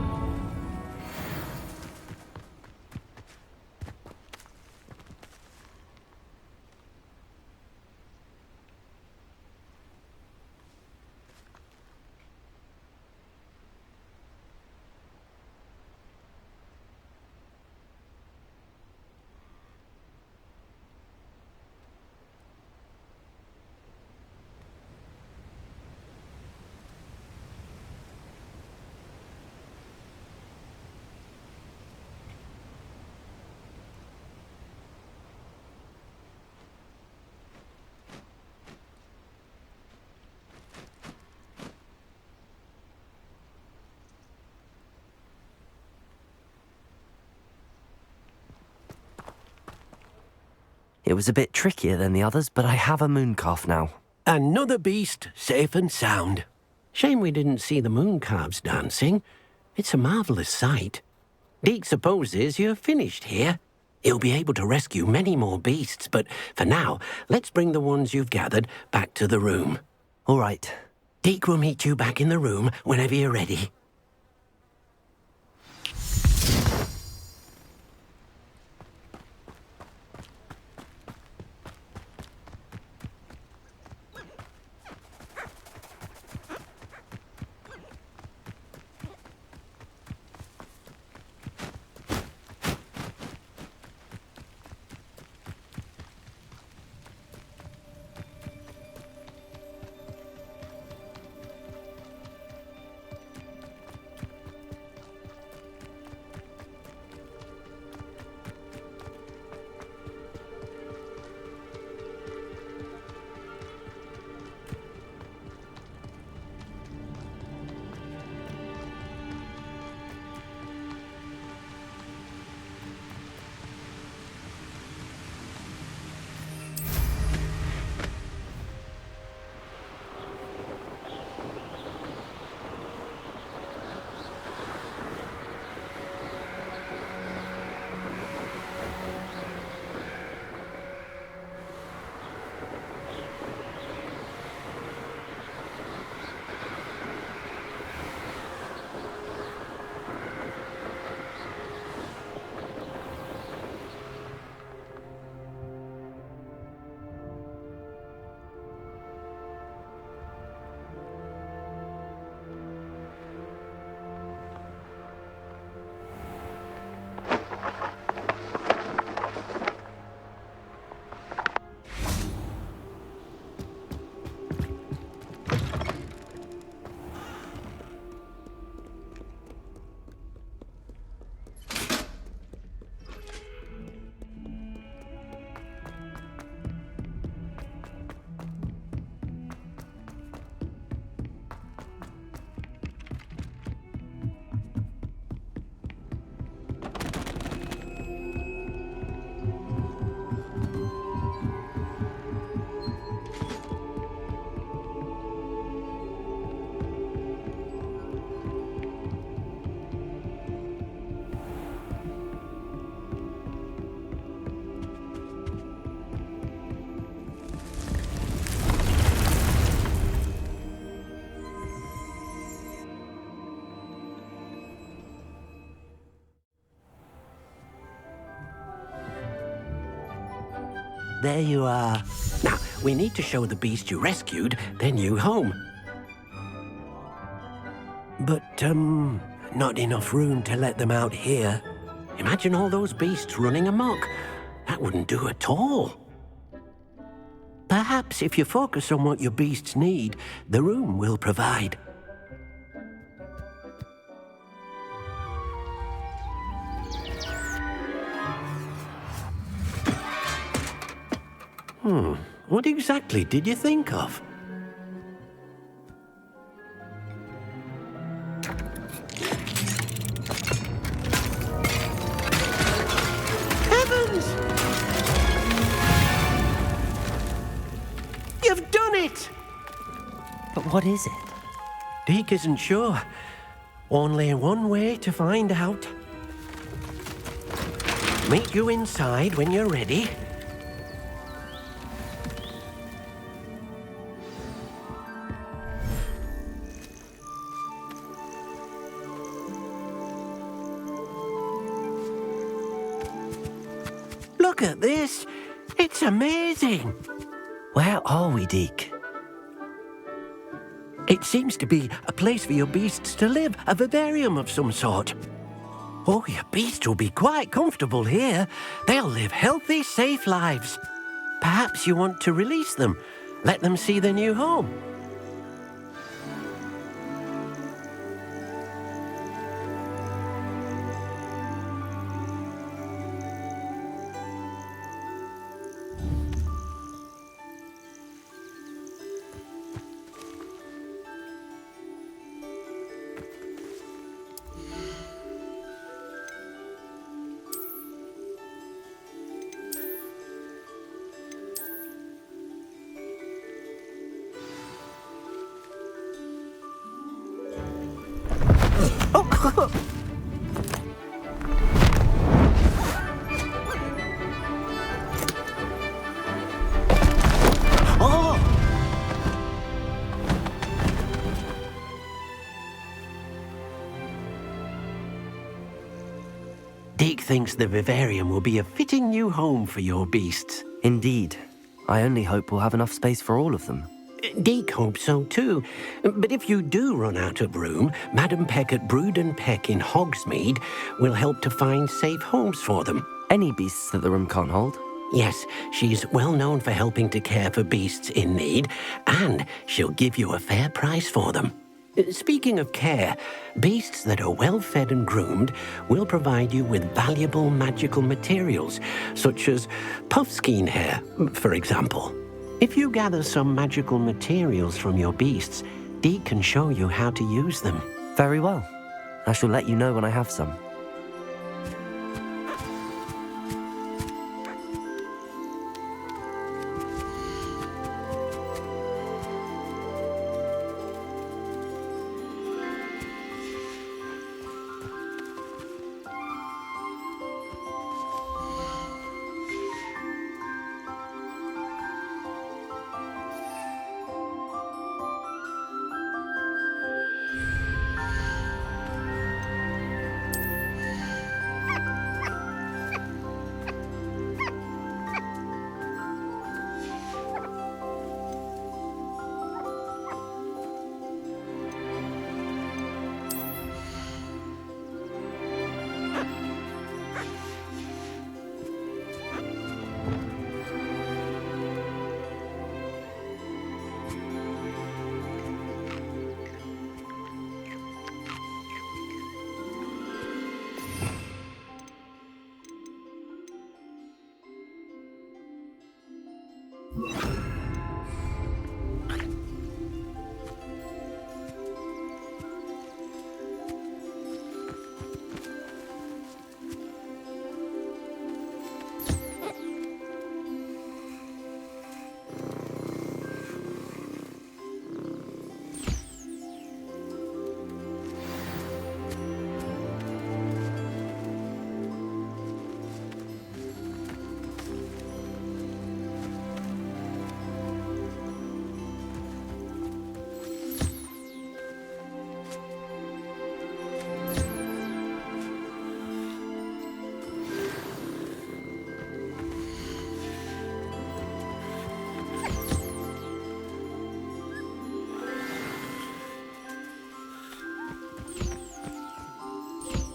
It was a bit trickier than the others, but I have a moon calf now. Another beast, safe and sound. Shame we didn't see the moon calves dancing. It's a marvellous sight. Deke supposes you're finished here. He'll be able to rescue many more beasts, but for now, let's bring the ones you've gathered back to the room. All right. Deke will meet you back in the room whenever you're ready. There you are. Now, we need to show the beast you rescued their new home. But, not enough room to let them out here. Imagine all those beasts running amok. That wouldn't do at all. Perhaps if you focus on what your beasts need, the room will provide. What exactly did you think of? Heavens! You've done it! But what is it? Deke isn't sure. Only one way to find out. Meet you inside when you're ready. Look at this. It's amazing. Where are we, Deke? It seems to be a place for your beasts to live, a vivarium of some sort. Oh, your beasts will be quite comfortable here. They'll live healthy, safe lives. Perhaps you want to release them, let them see their new home. thinks the vivarium will be a fitting new home for your beasts. Indeed. I only hope we'll have enough space for all of them. Deke hopes so too. But if you do run out of room, Madam Peck at Brood and Peck in Hogsmeade will help to find safe homes for them. Any beasts that the room can't hold? Yes, she's well known for helping to care for beasts in need, and she'll give you a fair price for them. Speaking of care, beasts that are well fed and groomed will provide you with valuable magical materials, such as puffskein hair, for example. If you gather some magical materials from your beasts, Deke can show you how to use them. Very well. I shall let you know when I have some.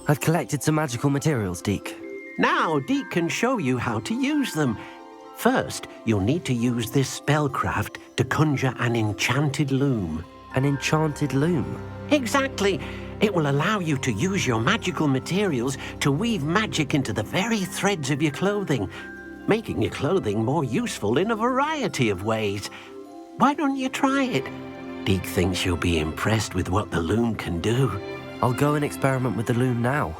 I've collected some magical materials, Deke. Now, Deke can show you how to use them. First, you'll need to use this spellcraft to conjure an enchanted loom. An enchanted loom? Exactly. It will allow you to use your magical materials to weave magic into the very threads of your clothing, making your clothing more useful in a variety of ways. Why don't you try it? Deke thinks you'll be impressed with what the loom can do. I'll go and experiment with the loom now.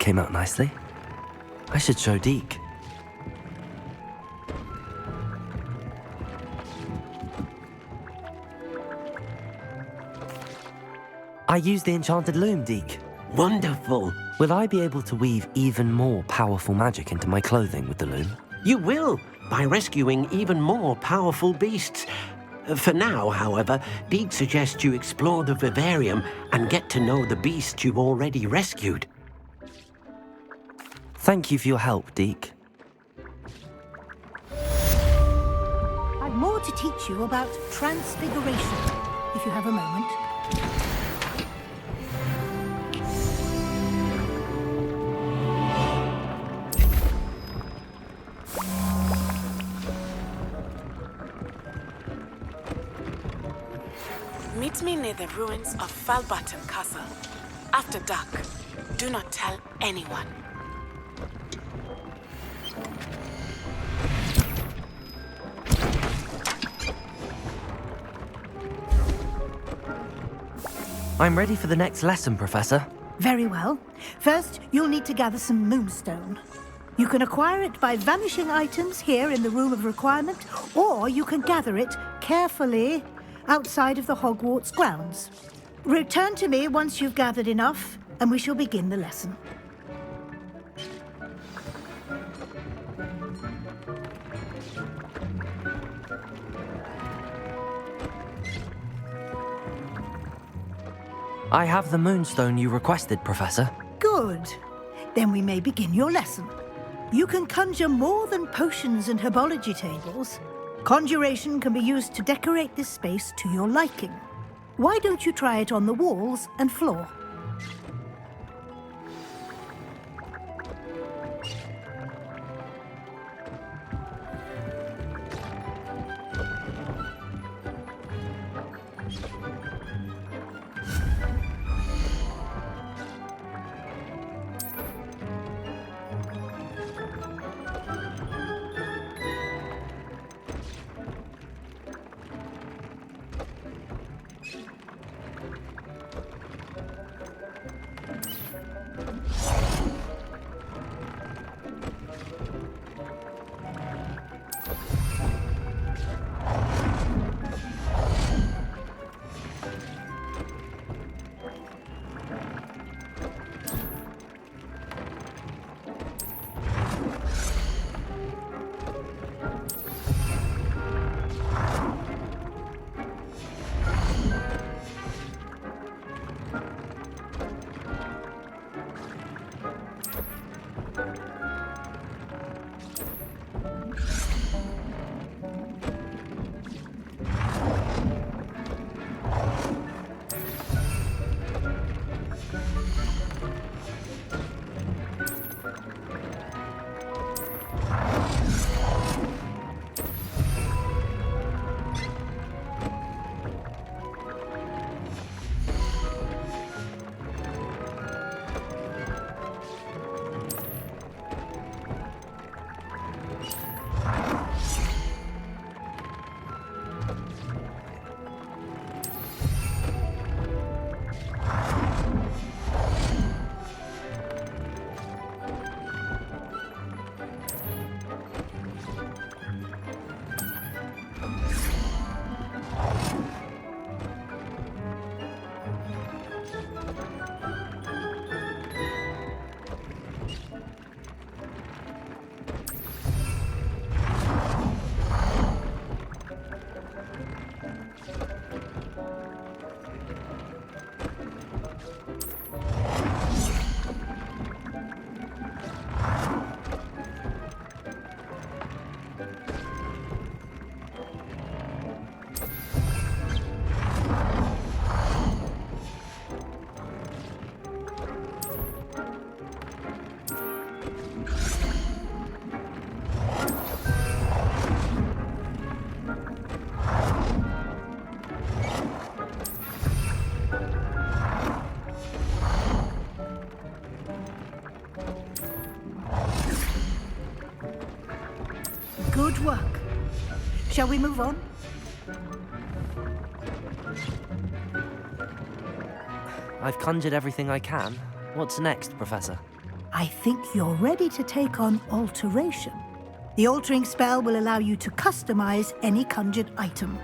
came out nicely. I should show Deke. I used the enchanted loom, Deke. Wonderful. Will I be able to weave even more powerful magic into my clothing with the loom? You will, by rescuing even more powerful beasts. For now, however, Deke suggests you explore the vivarium and get to know the beasts you've already rescued. Thank you for your help, Deke. I've more to teach you about transfiguration, if you have a moment. Meet me near the ruins of Falbaton Castle. After dark. Do not tell anyone. I'm ready for the next lesson, Professor. Very well. First, you'll need to gather some moonstone. You can acquire it by vanishing items here in the Room of Requirement, or you can gather it carefully outside of the Hogwarts grounds. Return to me once you've gathered enough, and we shall begin the lesson. I have the moonstone you requested, Professor. Good. Then we may begin your lesson. You can conjure more than potions and herbology tables. Conjuration can be used to decorate this space to your liking. Why don't you try it on the walls and floor? Good work. Shall we move on? I've conjured everything I can. What's next, Professor? I think you're ready to take on alteration. The altering spell will allow you to customize any conjured item.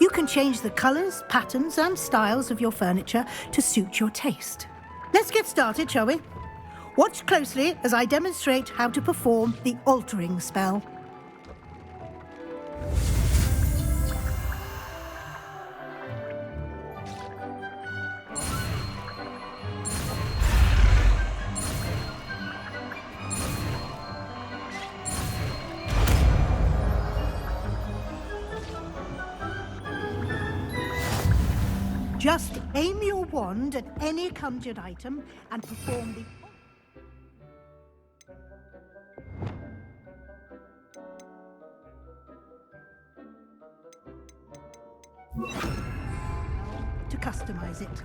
You can change the colors, patterns, and styles of your furniture to suit your taste. Let's get started, shall we? Watch closely as I demonstrate how to perform the altering spell. Just aim your wand at any conjured item and perform the... to customize it.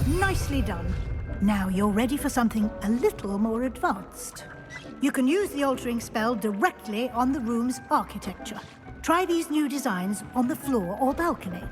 Nicely done. Now you're ready for something a little more advanced. You can use the altering spell directly on the room's architecture. Try these new designs on the floor or balcony.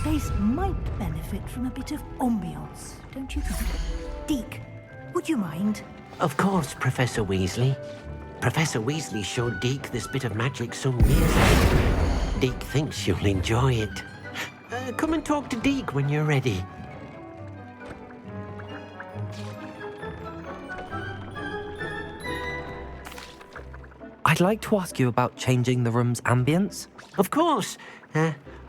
space might benefit from a bit of ambiance, don't you think? Deke, would you mind? Of course, Professor Weasley. Professor Weasley showed Deke this bit of magic some years ago. Deke thinks you'll enjoy it. Come and talk to Deke when you're ready. I'd like to ask you about changing the room's ambience. Of course.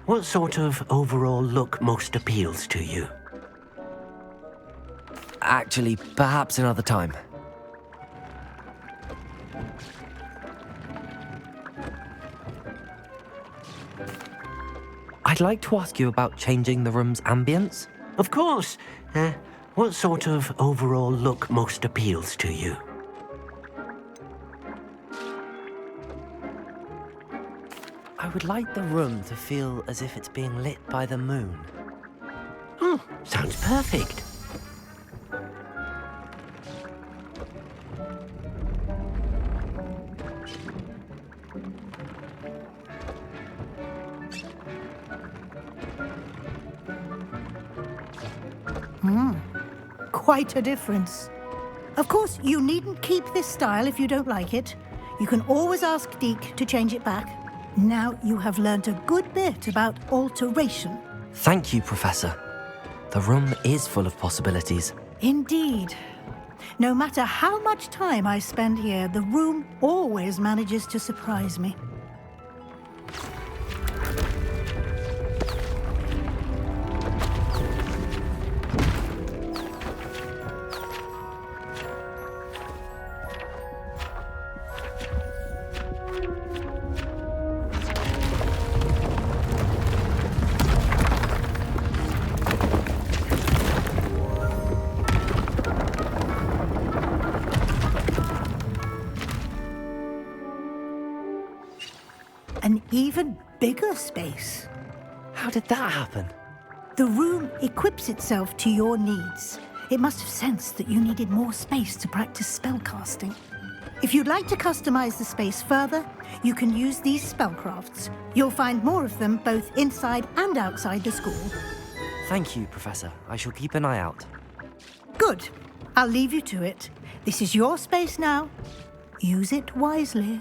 What sort of overall look most appeals to you? Actually, perhaps another time. I'd like to ask you about changing the room's ambience. Of course. What sort of overall look most appeals to you? I would like the room to feel as if it's being lit by the moon. Oh, sounds perfect. Quite a difference. Of course, you needn't keep this style if you don't like it. You can always ask Deke to change it back. Now you have learnt a good bit about alteration. Thank you, Professor. The room is full of possibilities. Indeed. No matter how much time I spend here, the room always manages to surprise me. An even bigger space. How did that happen? The room equips itself to your needs. It must have sensed that you needed more space to practice spellcasting. If you'd like to customize the space further, you can use these spellcrafts. You'll find more of them both inside and outside the school. Thank you, Professor. I shall keep an eye out. Good. I'll leave you to it. This is your space now. Use it wisely.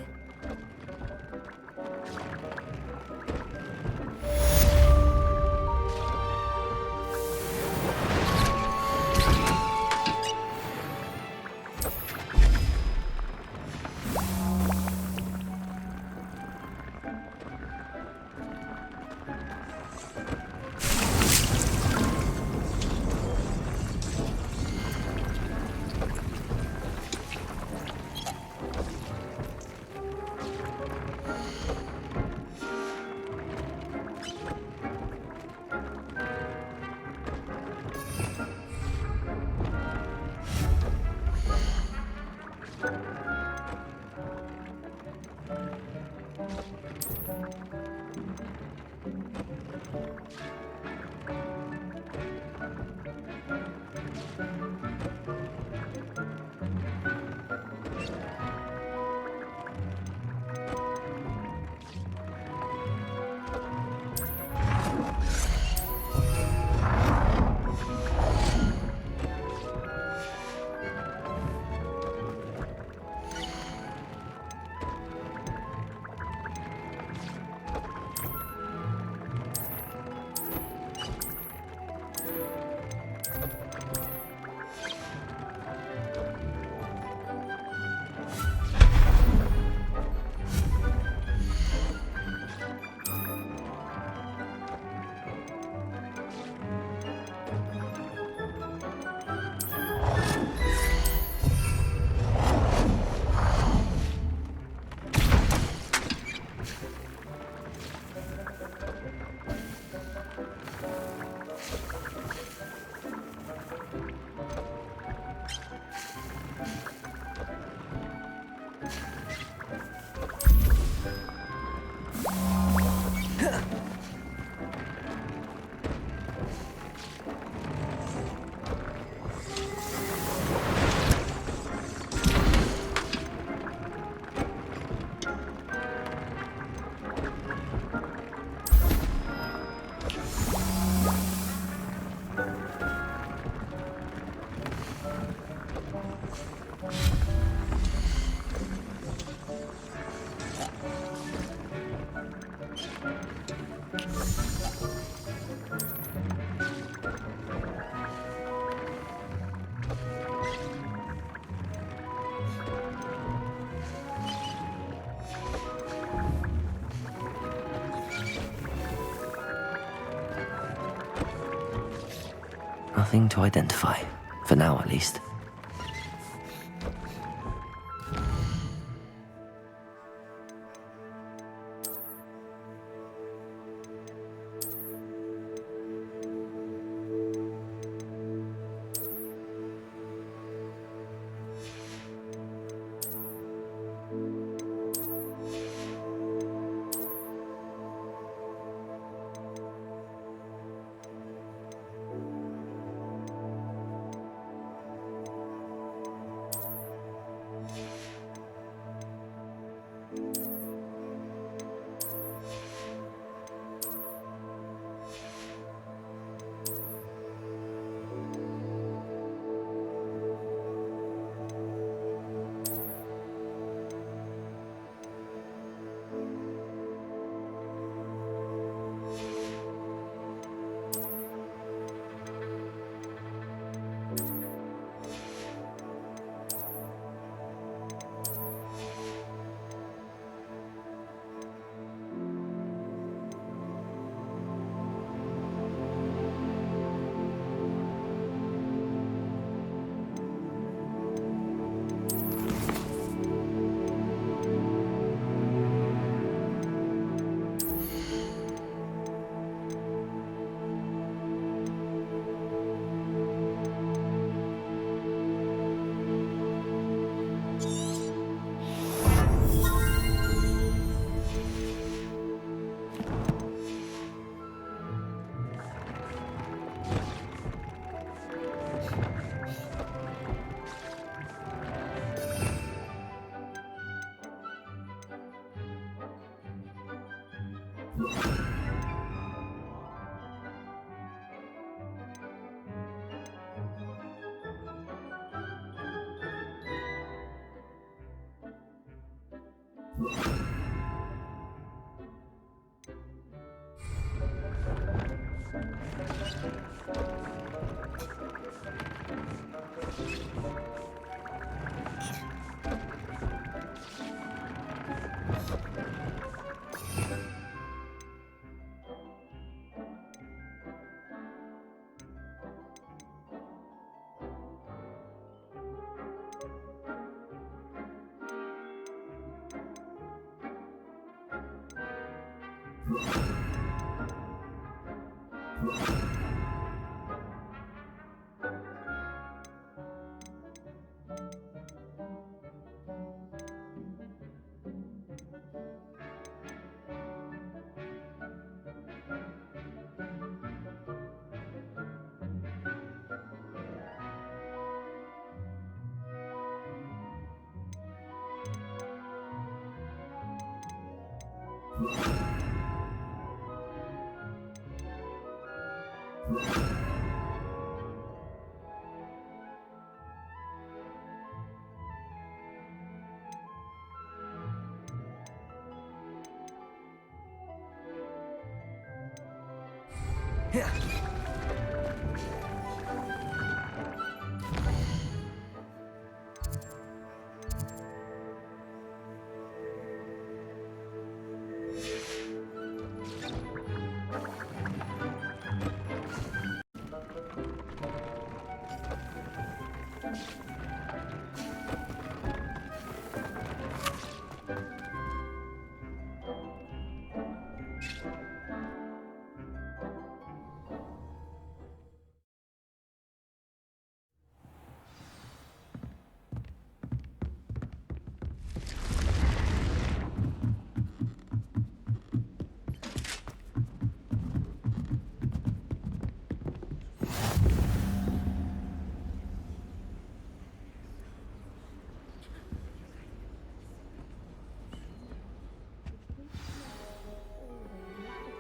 Nothing to identify. For now, at least.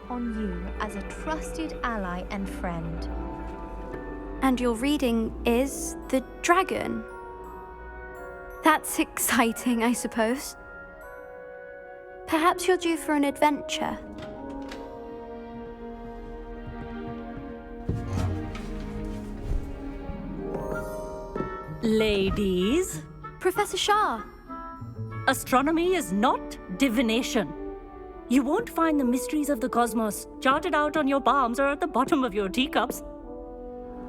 On you as a trusted ally and friend. And your reading is the dragon. That's exciting, I suppose. Perhaps you're due for an adventure. Ladies. Professor Shah. Astronomy is not divination. You won't find the mysteries of the cosmos charted out on your palms or at the bottom of your teacups.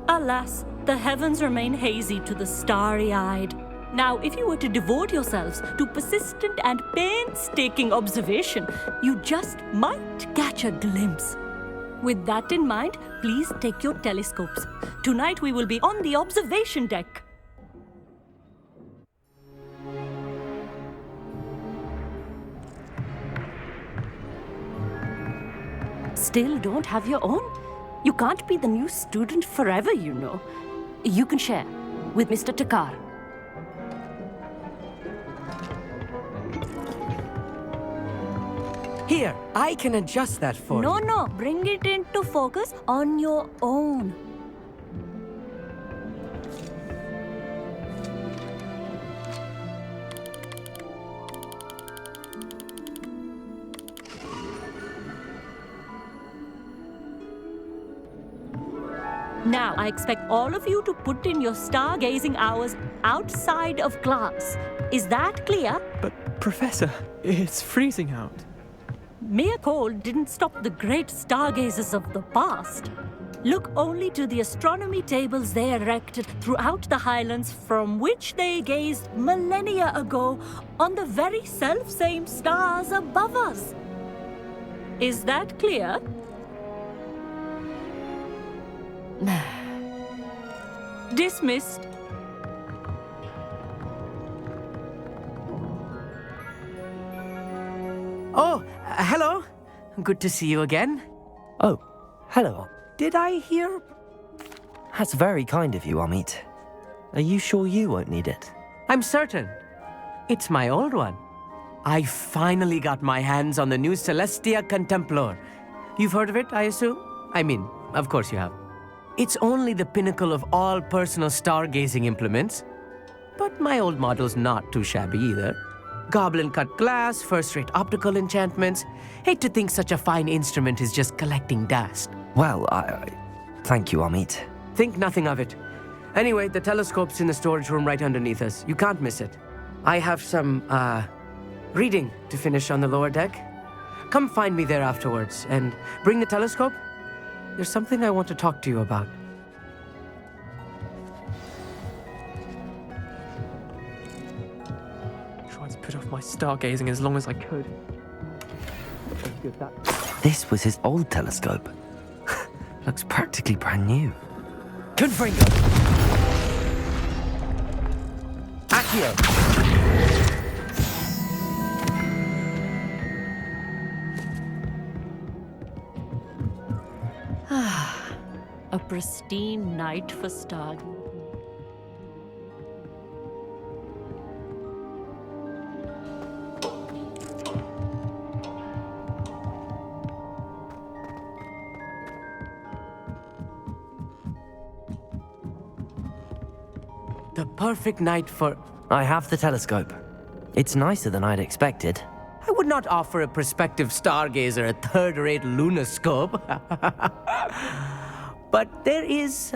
Alas, the heavens remain hazy to the starry-eyed. Now, if you were to devote yourselves to persistent and painstaking observation, you just might catch a glimpse. With that in mind, please take your telescopes. Tonight we will be on the observation deck. Still don't have your own? You can't be the new student forever, you know. You can share with Mr. Takar. Here, I can adjust that for you. No, bring it into focus on your own. Now, I expect all of you to put in your stargazing hours outside of class. Is that clear? But, Professor, it's freezing out. Mere cold didn't stop the great stargazers of the past. Look only to the astronomy tables they erected throughout the highlands from which they gazed millennia ago on the very self-same stars above us. Is that clear? Dismissed. Oh, hello. Good to see you again. Oh, hello. Did I hear? That's very kind of you, Amit. Are you sure you won't need it? I'm certain. It's my old one. I finally got my hands on the new Celestia Contemplar. You've heard of it, I assume? I mean, of course you have. It's only the pinnacle of all personal stargazing implements. But my old model's not too shabby either. Goblin-cut glass, first-rate optical enchantments. Hate to think such a fine instrument is just collecting dust. Well, thank you, Amit. Think nothing of it. Anyway, the telescope's in the storage room right underneath us. You can't miss it. I have some, reading to finish on the lower deck. Come find me there afterwards, and bring the telescope. There's something I want to talk to you about. Tried to put off my stargazing as long as I could. This was his old telescope. Looks practically brand new. Confringo! Accio! A pristine night for stargazing. The perfect night for... I have the telescope. It's nicer than I'd expected. I would not offer a prospective stargazer a third-rate lunoscope. But there is,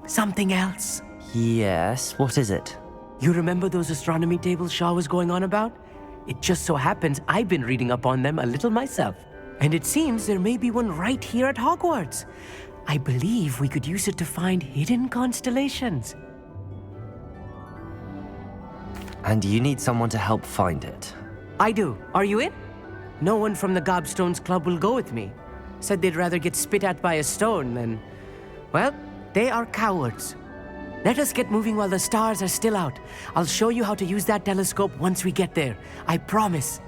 something else. Yes, what is it? You remember those astronomy tables Shaw was going on about? It just so happens I've been reading up on them a little myself. And it seems there may be one right here at Hogwarts. I believe we could use it to find hidden constellations. And you need someone to help find it. I do. Are you in? No one from the Gobstones Club will go with me. Said they'd rather get spit at by a stone than... Well, they are cowards. Let us get moving while the stars are still out. I'll show you how to use that telescope once we get there. I promise.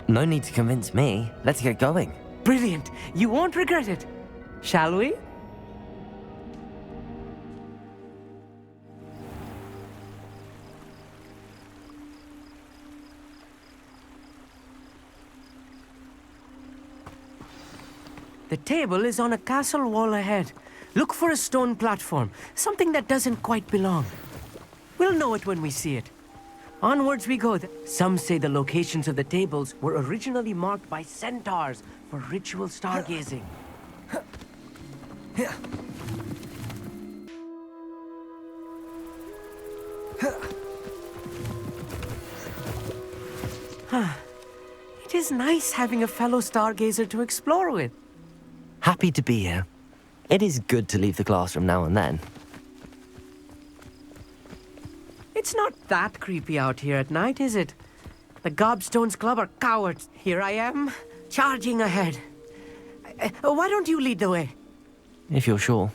No need to convince me. Let's get going. Brilliant. You won't regret it. Shall we? The table is on a castle wall ahead. Look for a stone platform, something that doesn't quite belong. We'll know it when we see it. Onwards we go. Some say the locations of the tables were originally marked by centaurs for ritual stargazing. It is nice having a fellow stargazer to explore with. Happy to be here. It is good to leave the classroom now and then. It's not that creepy out here at night, is it? The Gobstones Club are cowards. Here I am, charging ahead. Why don't you lead the way? If you're sure.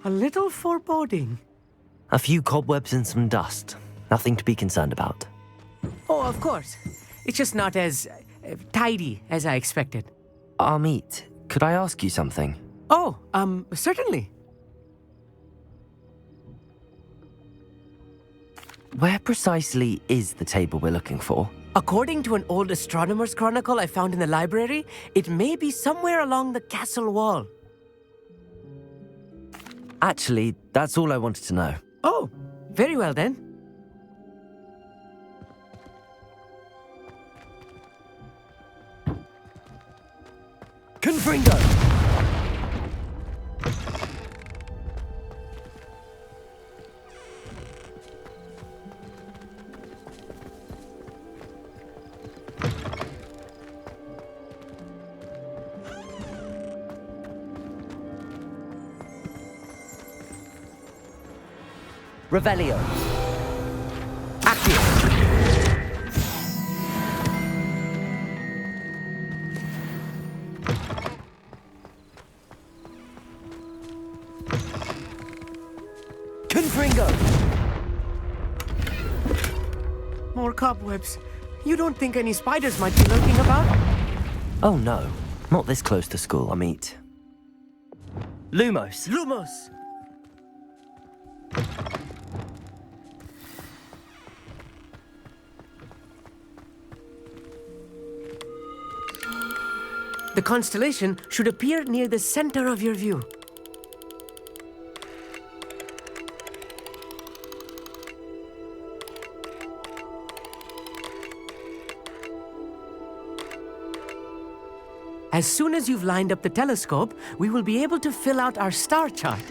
A little foreboding. A few cobwebs and some dust. Nothing to be concerned about. Oh, of course. It's just not as tidy as I expected. Amit, could I ask you something? Oh, certainly. Where precisely is the table we're looking for? According to an old astronomer's chronicle I found in the library, it may be somewhere along the castle wall. Actually, that's all I wanted to know. Oh, very well then. Confringo! Revelio. Accio. Confringo. More cobwebs. You don't think any spiders might be lurking about? Oh no, not this close to school, Amit. Lumos. Lumos! The constellation should appear near the center of your view. As soon as you've lined up the telescope, we will be able to fill out our star chart.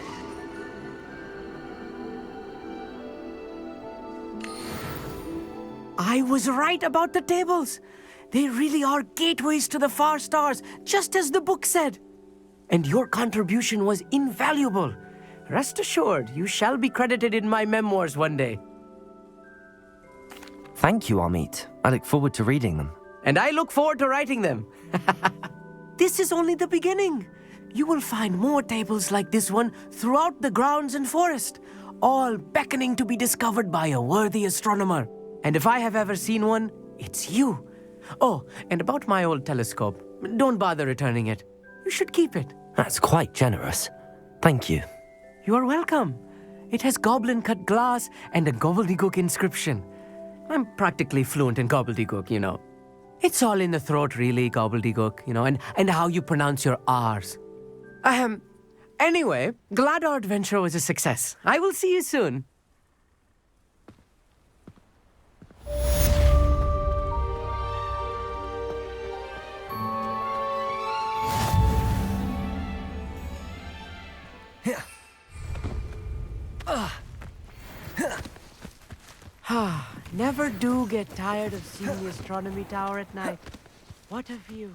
I was right about the tables. They really are gateways to the far stars, just as the book said. And your contribution was invaluable. Rest assured, you shall be credited in my memoirs one day. Thank you, Amit. I look forward to reading them. And I look forward to writing them. This is only the beginning. You will find more tables like this one throughout the grounds and forest, all beckoning to be discovered by a worthy astronomer. And if I have ever seen one, it's you. Oh, and about my old telescope, don't bother returning it. You should keep it. That's quite generous. Thank you. You are welcome. It has goblin-cut glass and a gobbledygook inscription. I'm practically fluent in gobbledygook, you know. It's all in the throat, really, gobbledygook, you know, and how you pronounce your R's. Anyway, glad our adventure was a success. I will see you soon. Never do get tired of seeing the astronomy tower at night. What a view.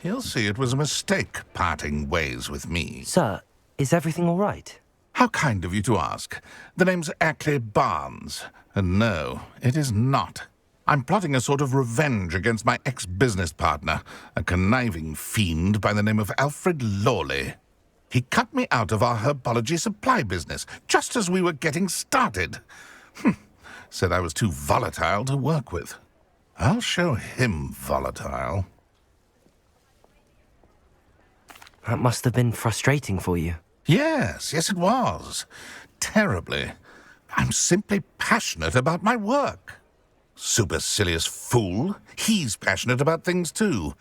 He'll see it was a mistake parting ways with me. Sir, is everything all right? How kind of you to ask. The name's Ackley Barnes. And no, it is not. I'm plotting a sort of revenge against my ex-business partner, a conniving fiend by the name of Alfred Lawley. He cut me out of our herbology supply business, just as we were getting started. Said I was too volatile to work with. I'll show him volatile. That must have been frustrating for you. Yes, it was. Terribly. I'm simply passionate about my work. Supercilious fool. He's passionate about things too,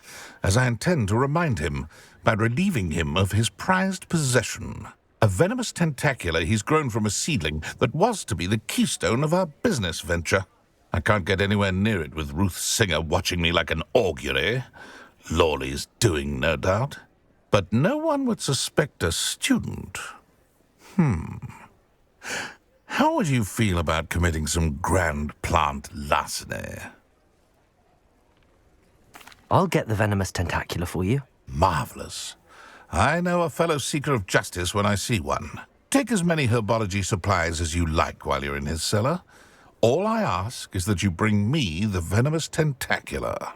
as I intend to remind him by relieving him of his prized possession. A venomous tentacula he's grown from a seedling that was to be the keystone of our business venture. I can't get anywhere near it with Ruth Singer watching me like an augury. Lawley's doing, no doubt. But no one would suspect a student. How would you feel about committing some grand plant larceny? I'll get the venomous tentacula for you. Marvelous. I know a fellow seeker of justice when I see one. Take as many herbology supplies as you like while you're in his cellar. All I ask is that you bring me the venomous tentacula.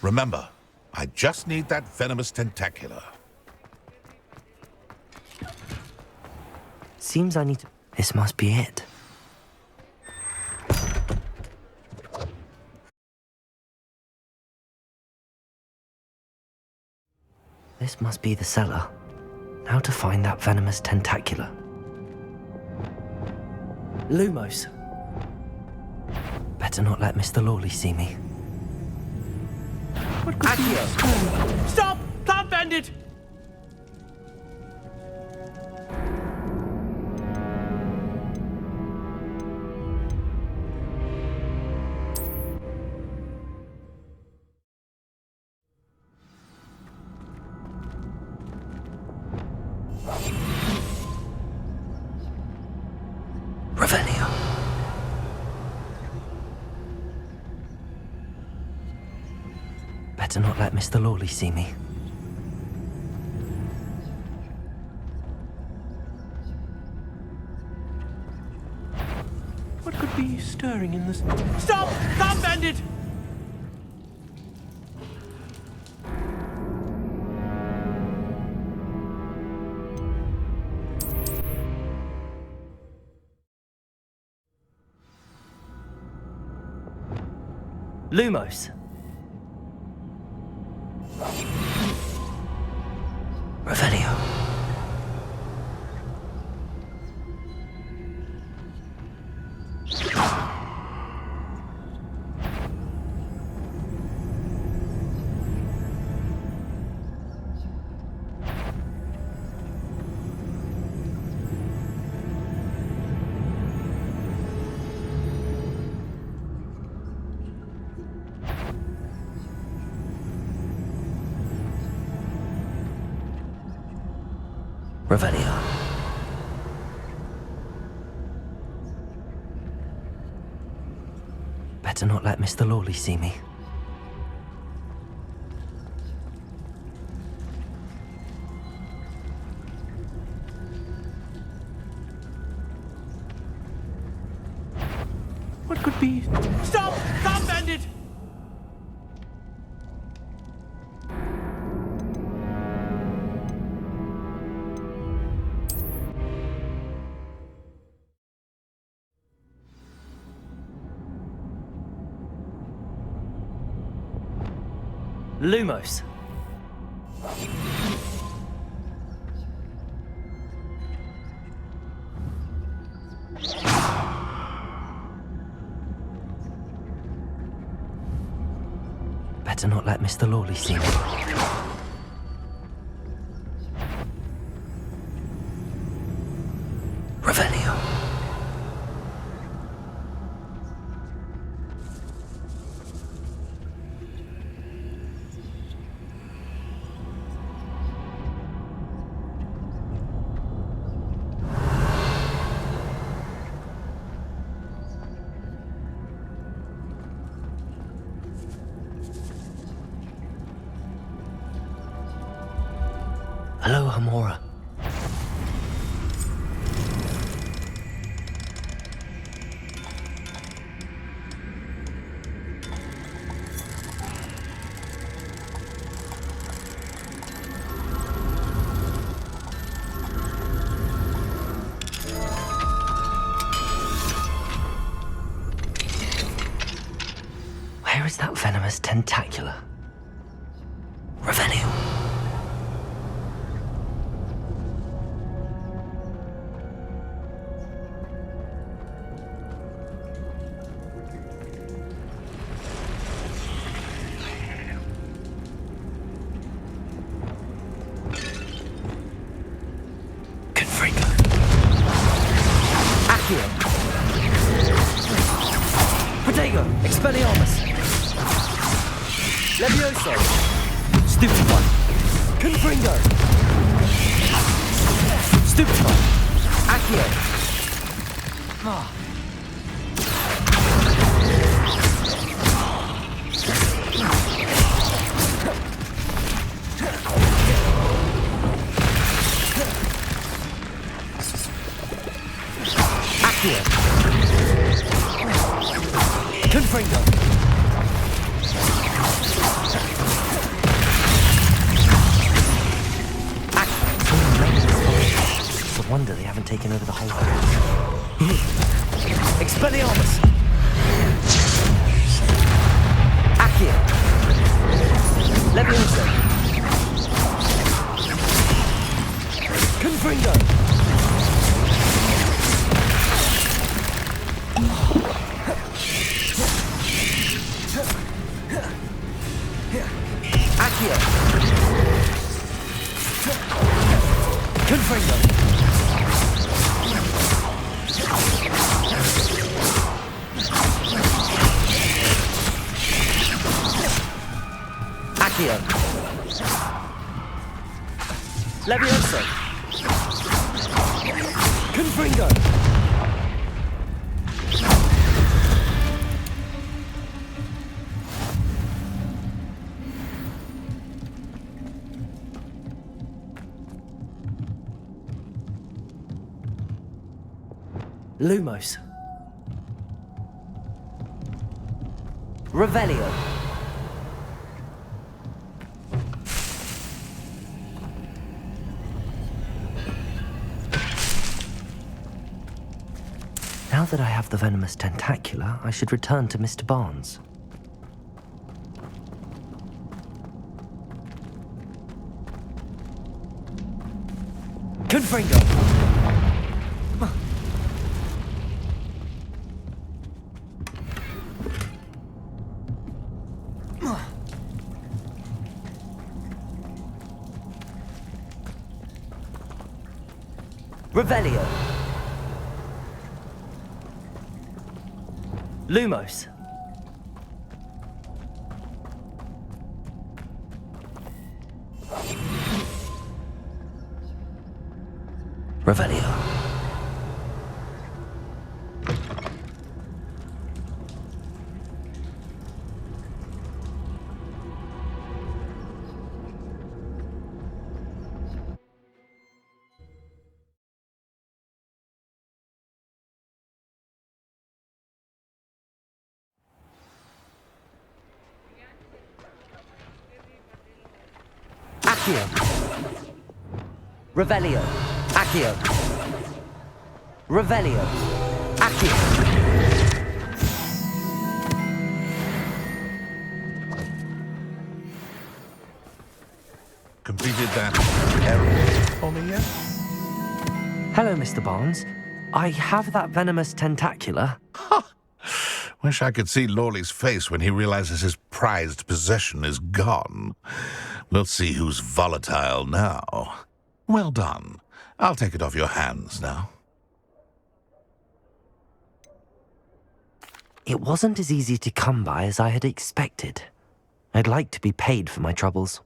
Remember, I just need that venomous tentacula. Seems I need to... This must be it. This must be the cellar. How to find that venomous tentacula? Lumos. Better not let Mr. Lawley see me. Stop! Plant bandit! Revelio. Better not let Mr. Lawley see me. What could be stirring in this? Stop! Stop, bandit! Lumos. Revelio. Revelio. Better not let Mr. Lawley see me. What could be? Stop! Stop, bandit! Lumos. Better not let Mr. Lawley see me. Revelio. Hello, Hamora. Where is that venomous tentacula? Revelio. Protego, Expelliarmus. Levioso. Stupefy. Confringo. Stupefy. Accio. Accio. Confringo. It's a wonder they haven't taken over the whole world. Expelliarmus. Accio. Levioso. Confringo. Accio. Confringo. Accio. Levioso. Confringo. Lumos. Revelio. Now that I have the venomous tentacula, I should return to Mr. Barnes. Confringo! Revelio. Lumos. Revelio. Accio. Revelio. Accio. Revelio. Accio. Completed that errand for me yet? Hello, Mr. Barnes. I have that venomous tentacula. Wish I could see Lawley's face when he realizes his prized possession is gone. We'll see who's volatile now. Well done. I'll take it off your hands now. It wasn't as easy to come by as I had expected. I'd like to be paid for my troubles.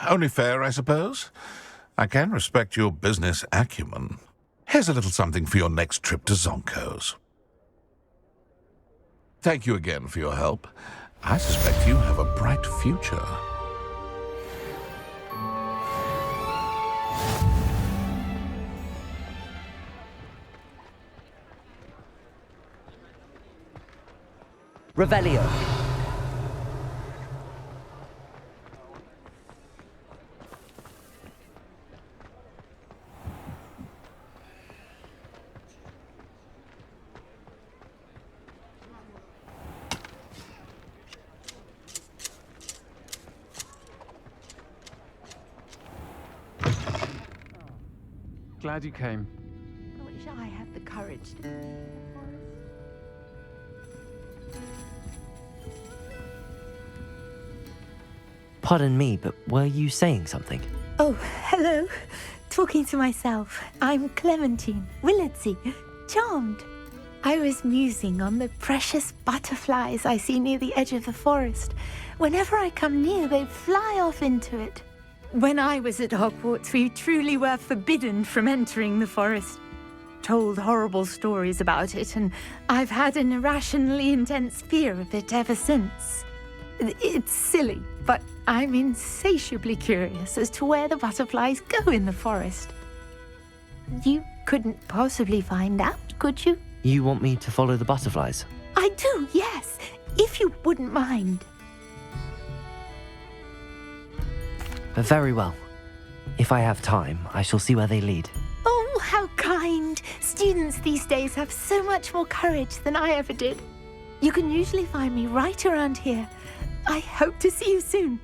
Only fair, I suppose. I can respect your business acumen. Here's a little something for your next trip to Zonko's. Thank you again for your help. I suspect you have a bright future. Revelio. Glad you came. I wish I had the courage to... Pardon me, but were you saying something? Oh, hello. Talking to myself. I'm Clementine, Willardsey, charmed. I was musing on the precious butterflies I see near the edge of the forest. Whenever I come near, they fly off into it. When I was at Hogwarts, we truly were forbidden from entering the forest. Told horrible stories about it, and I've had an irrationally intense fear of it ever since. It's silly, but I'm insatiably curious as to where the butterflies go in the forest. You couldn't possibly find out, could you? You want me to follow the butterflies? I do, yes, if you wouldn't mind. Very well. If I have time, I shall see where they lead. Oh, how kind. Students these days have so much more courage than I ever did. You can usually find me right around here. I hope to see you soon.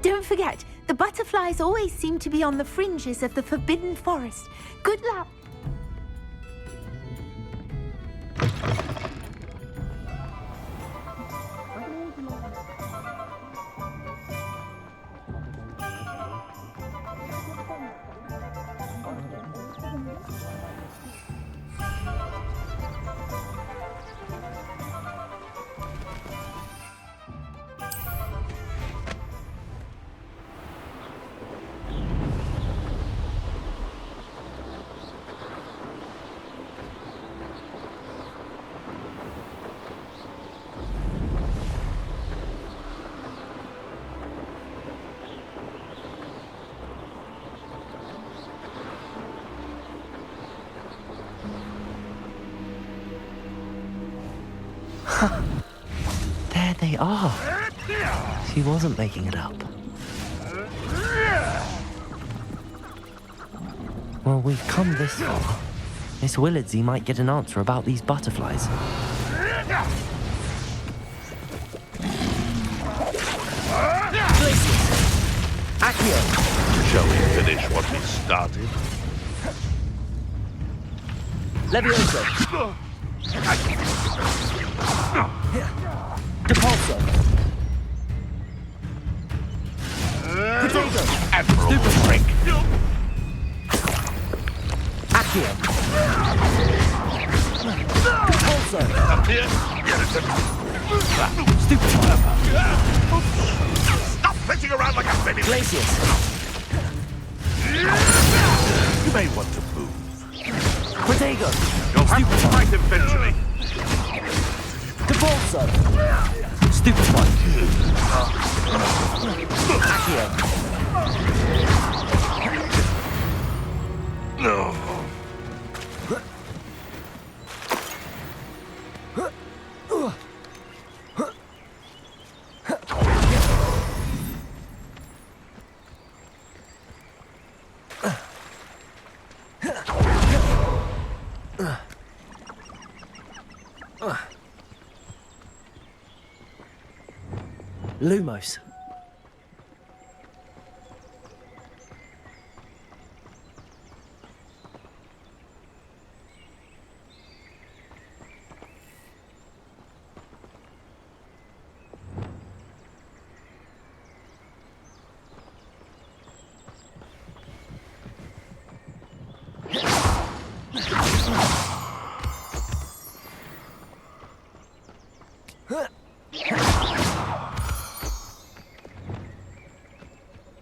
Don't forget, the butterflies always seem to be on the fringes of the Forbidden Forest. Good luck. There they are. She wasn't making it up. Well, we've come this far. Miss Willardsey might get an answer about these butterflies. Accio! Shall we finish what we started? Levioso. Depulso. Potato. Admirable trick. Accio. Depulso. Up here. Stupid. Stop flitting around like a baby. Glacius. You may want to move. Protego. You'll have to fight eventually. Depulso. Stupid one. Accio. No. Lumos.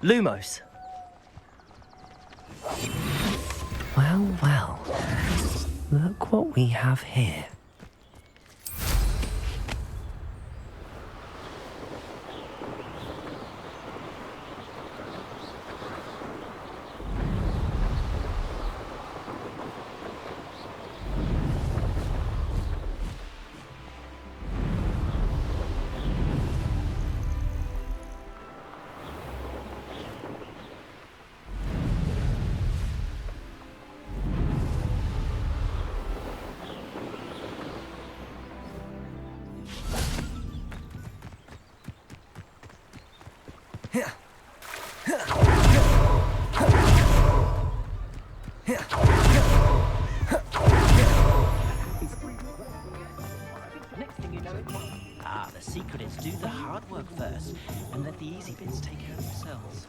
Lumos. Well, well. Look what we have here. Ah, the secret is do the hard work first, and let the easy bits take care of themselves.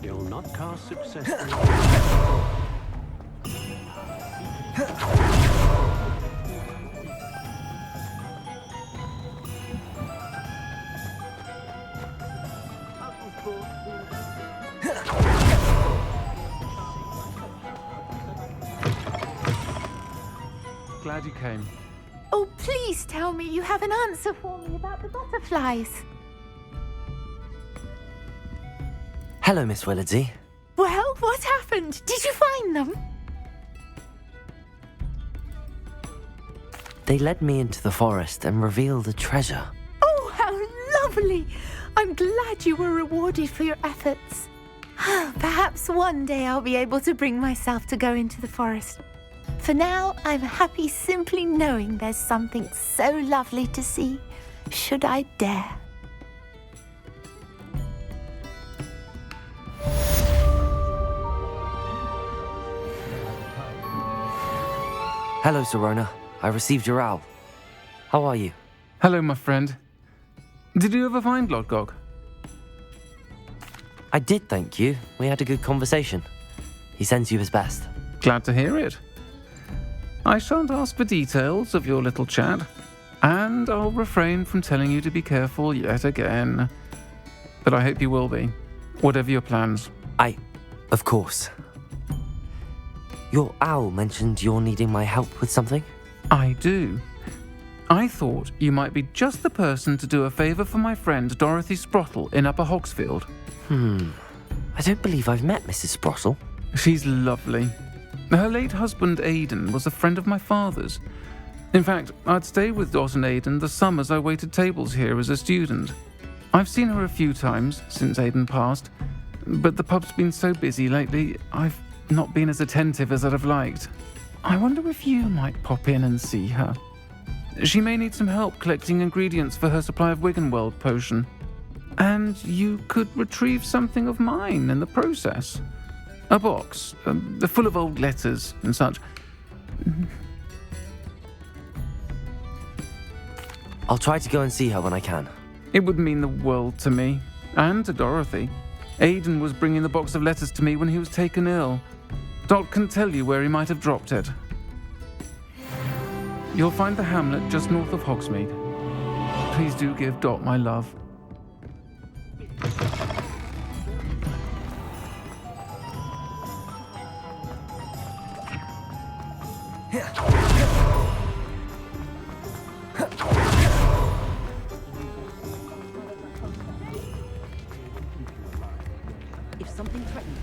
You'll not cast successfully. Glad you came. Oh, please tell me you have an answer for me about the butterflies. Hello, Miss Willardsey. Well, what happened? Did you find them? They led me into the forest and revealed a treasure. Oh, how lovely! I'm glad you were rewarded for your efforts. Perhaps one day I'll be able to bring myself to go into the forest. For now, I'm happy simply knowing there's something so lovely to see, should I dare. Hello, Sirona. I received your owl. How are you? Hello, my friend. Did you ever find Lodgog? I did, thank you. We had a good conversation. He sends you his best. Glad to hear it. I shan't ask for details of your little chat, and I'll refrain from telling you to be careful yet again. But I hope you will be, whatever your plans. Of course. Your owl mentioned you're needing my help with something? I do. I thought you might be just the person to do a favour for my friend Dorothy Sprottle in Upper Hogsfield. I don't believe I've met Mrs. Sprottle. She's lovely. Her late husband Aidan was a friend of my father's, In fact, I'd stay with Dot and Aidan the summers I waited tables here as a student. I've seen her a few times since Aidan passed, but the pub's been so busy lately, I've not been as attentive as I'd have liked. I wonder if you might pop in and see her. She may need some help collecting ingredients for her supply of Wiggenweld potion. And you could retrieve something of mine in the process. A box, full of old letters and such. I'll try to go and see her when I can. It would mean the world to me, and to Dorothy. Aidan was bringing the box of letters to me when he was taken ill. Dot can tell you where he might have dropped it. You'll find the hamlet just north of Hogsmeade. Please do give Dot my love. If something threatens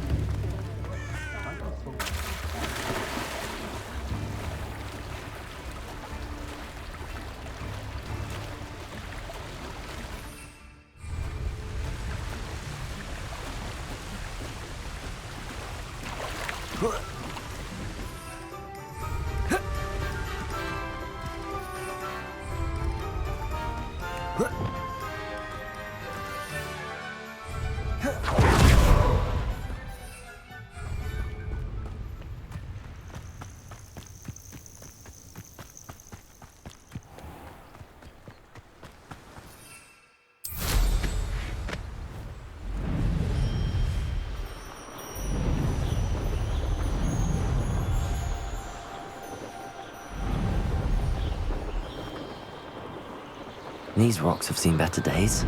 These rocks have seen better days.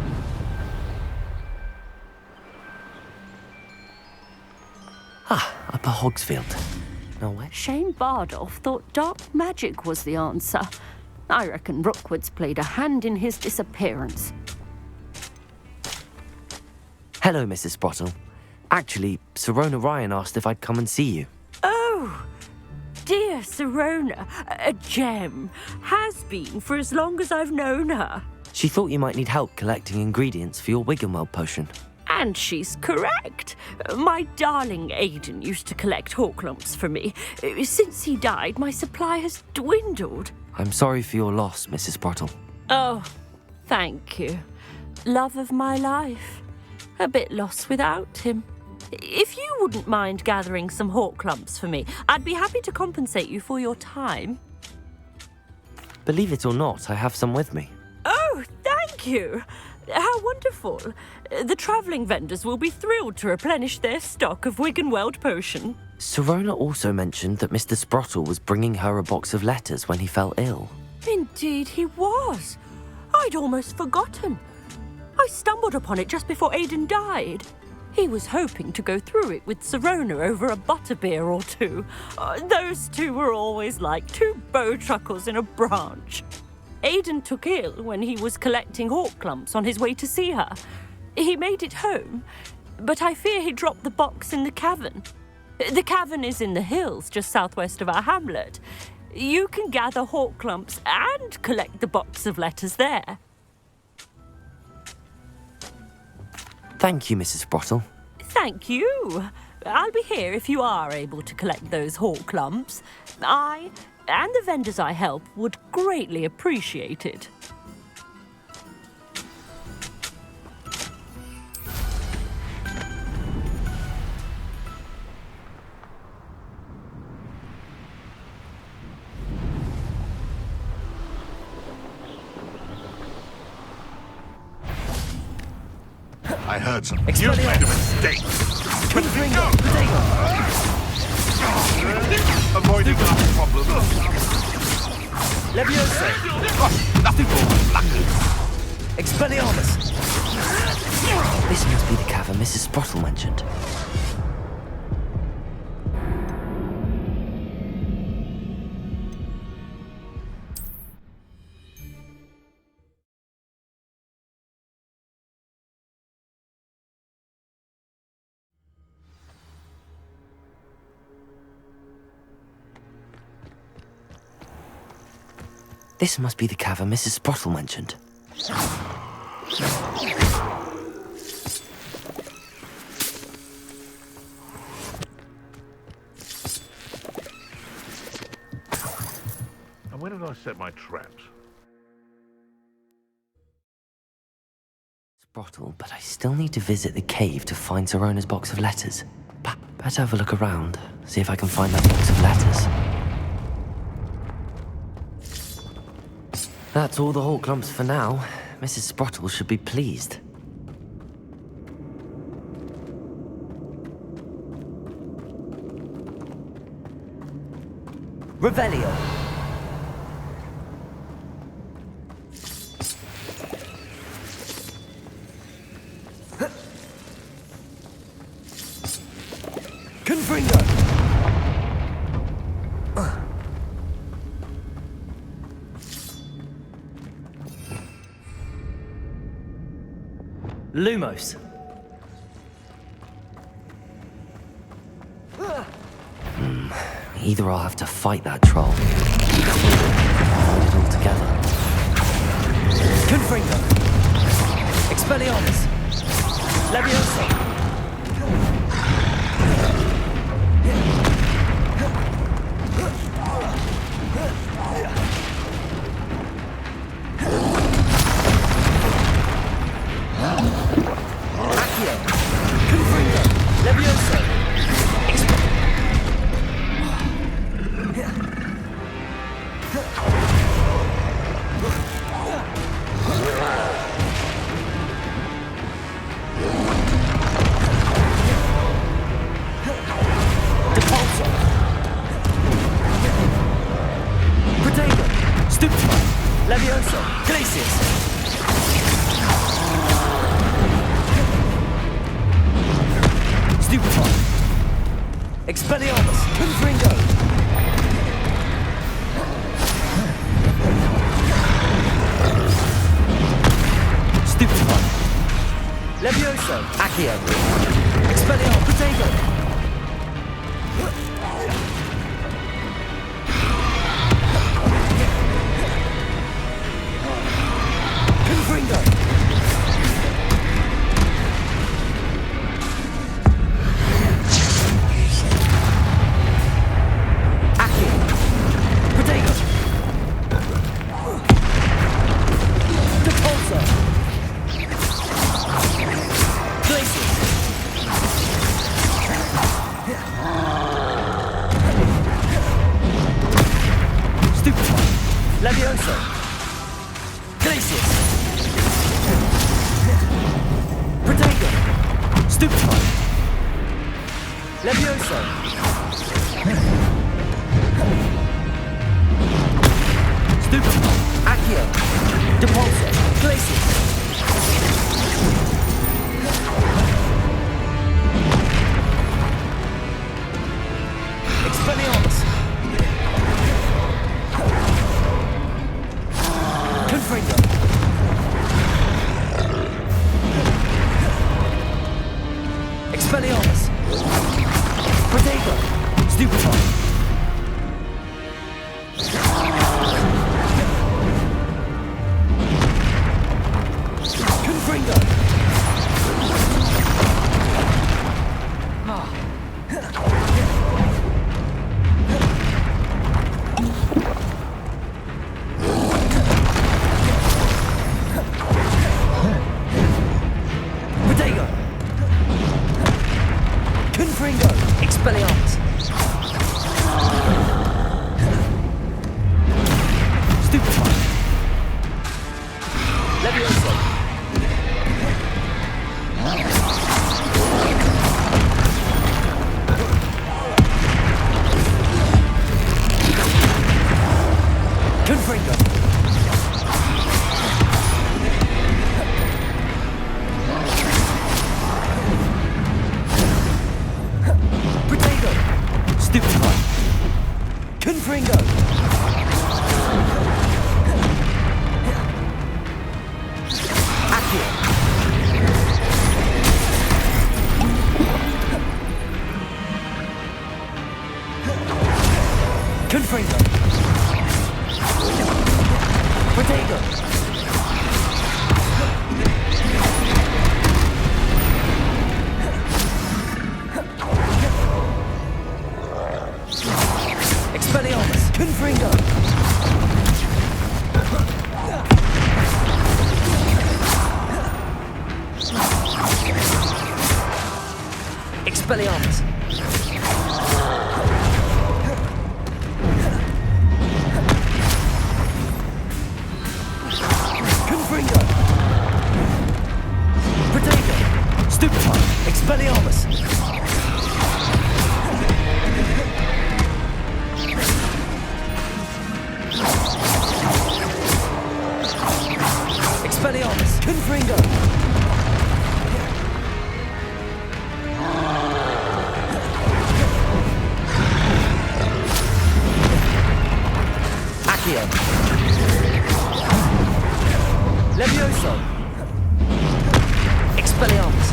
Upper Hogsfield. No way. Shane Bardolph thought dark magic was the answer. I reckon Rookwood's played a hand in his disappearance. Hello, Mrs. Sprottle. Actually, Sirona Ryan asked if I'd come and see you. Oh, dear Sirona, a gem. Has been for as long as I've known her. She thought you might need help collecting ingredients for your Wiggenweld potion. And she's correct. My darling Aidan used to collect hawk lumps for me. Since he died, my supply has dwindled. I'm sorry for your loss, Mrs. Sprottle. Oh, thank you. Love of my life. A bit lost without him. If you wouldn't mind gathering some hawk lumps for me, I'd be happy to compensate you for your time. Believe it or not, I have some with me. Oh, thank you. How wonderful. The travelling vendors will be thrilled to replenish their stock of Wiggenweld potion. Sirona also mentioned that Mr. Sprottle was bringing her a box of letters when he fell ill. Indeed he was. I'd almost forgotten. I stumbled upon it just before Aidan died. He was hoping to go through it with Sirona over a butterbeer or two. Those two were always like two bowtruckles in a branch. Aidan took ill when he was collecting hawk clumps on his way to see her. He made it home, but I fear he dropped the box in the cavern. The cavern is in the hills just southwest of our hamlet. You can gather hawk clumps and collect the box of letters there. Thank you, Mrs. Sprottle. Thank you. I'll be here if you are able to collect those hawk clumps. I and the vendors I help would greatly appreciate it. I heard something. You made a mistake. Avoiding that problem. Leviosa! Oh, nothing more luck. Expelliarmus! This must be the cavern Mrs. Sprottle mentioned. This must be the cavern Mrs. Sprottle mentioned. And where did I set my traps? Sprottle, but I still need to visit the cave to find Zerona's box of letters. Better have a look around, see if I can find that box of letters. That's all the Hawk Lumps for now. Mrs. Sprottle should be pleased. Revelio. Confringo! Lumos. Either I'll have to fight that troll, or fight it all together. Confringo! Expelliarmus! Leviosa! Expelliarmus! Confringo! Protego! Stupefy! Expelliarmus! Expelliarmus! Confringo! Accio! Levioso! Expelliarmus!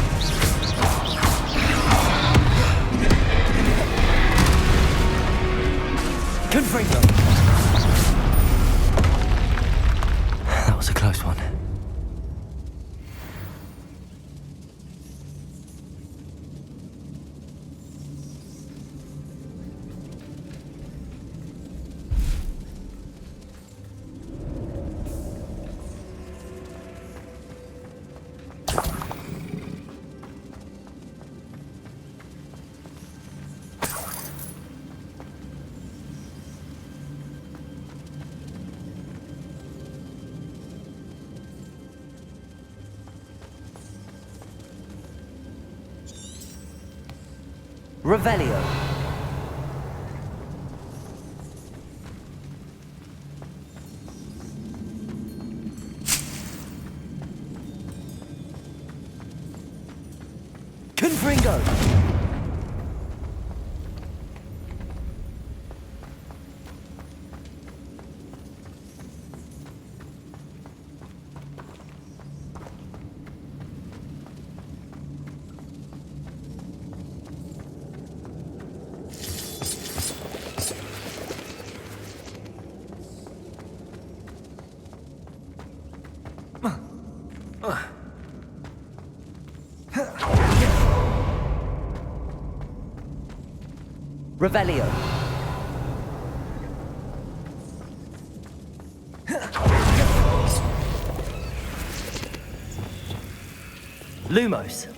Confringo! That was a close one. Revelio. Confringo. Revelio. Lumos.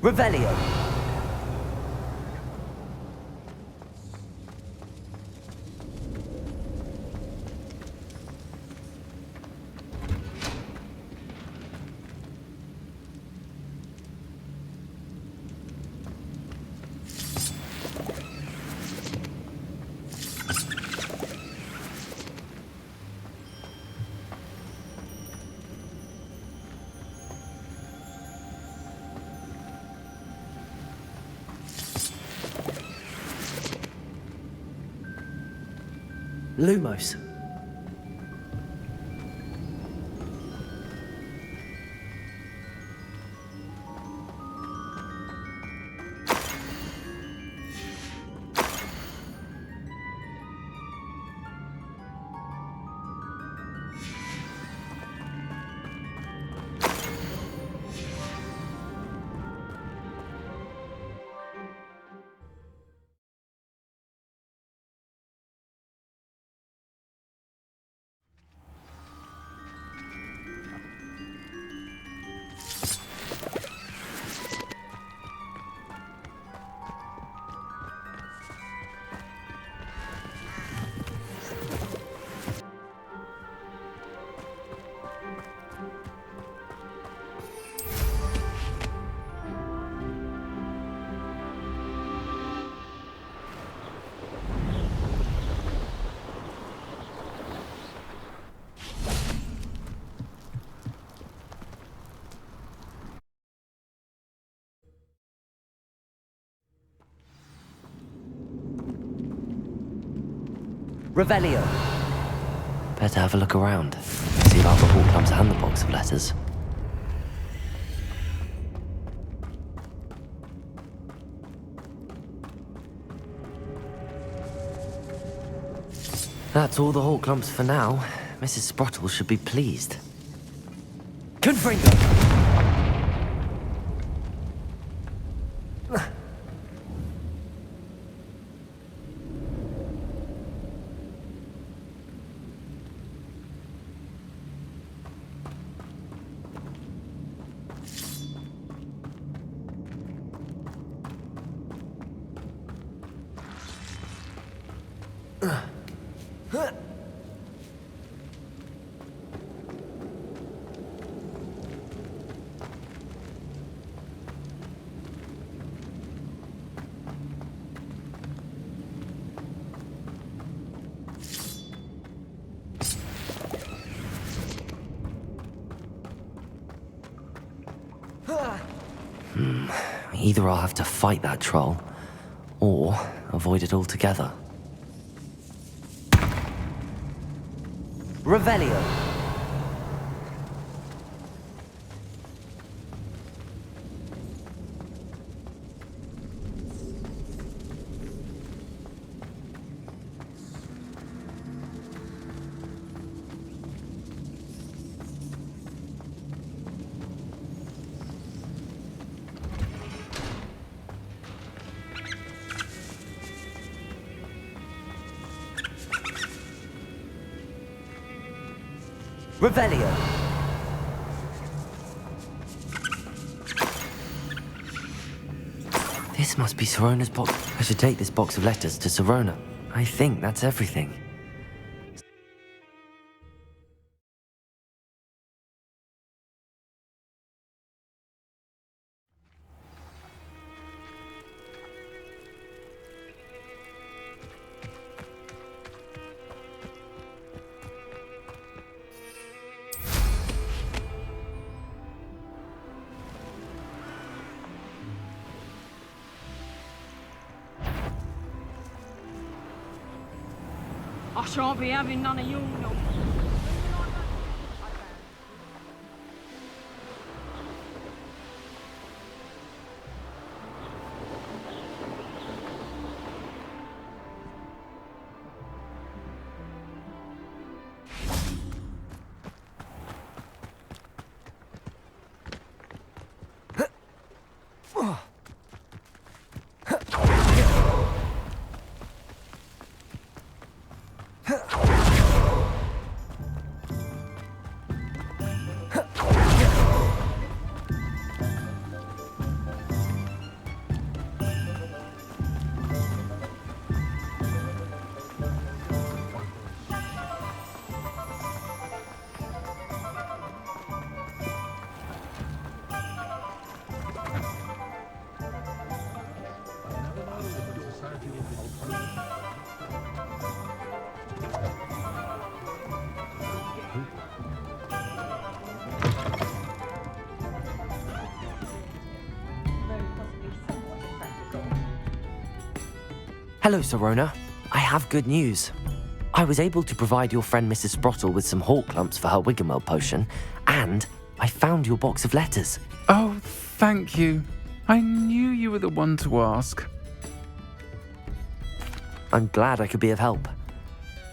Revelio. Lumos. Revelio. Better have a look around. See about the Hawklums and the box of letters. That's all the Hawklumps for now. Mrs. Sprottle should be pleased. Confringo! Either I'll have to fight that troll, or avoid it altogether. Revelio. Revelio. This must be Sorona's box. I should take this box of letters to Sorona. I think that's everything. I shan't be having none of your nonsense. Hello, Sorona. I have good news. I was able to provide your friend Mrs. Sprottle with some Hawklumps for her Wiggenweld potion, and I found your box of letters. Oh, thank you. I knew you were the one to ask. I'm glad I could be of help.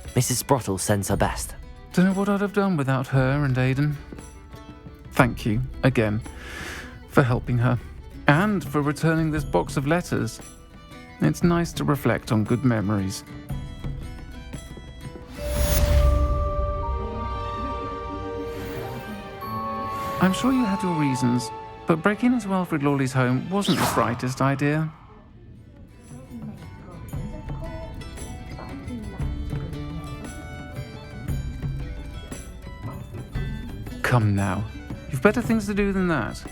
Mrs. Sprottle sends her best. Don't know what I'd have done without her and Aidan. Thank you, again, for helping her, and for returning this box of letters. It's nice to reflect on good memories. I'm sure you had your reasons, but breaking into Wilfred Lawley's home wasn't the brightest idea. Come now. You've better things to do than that.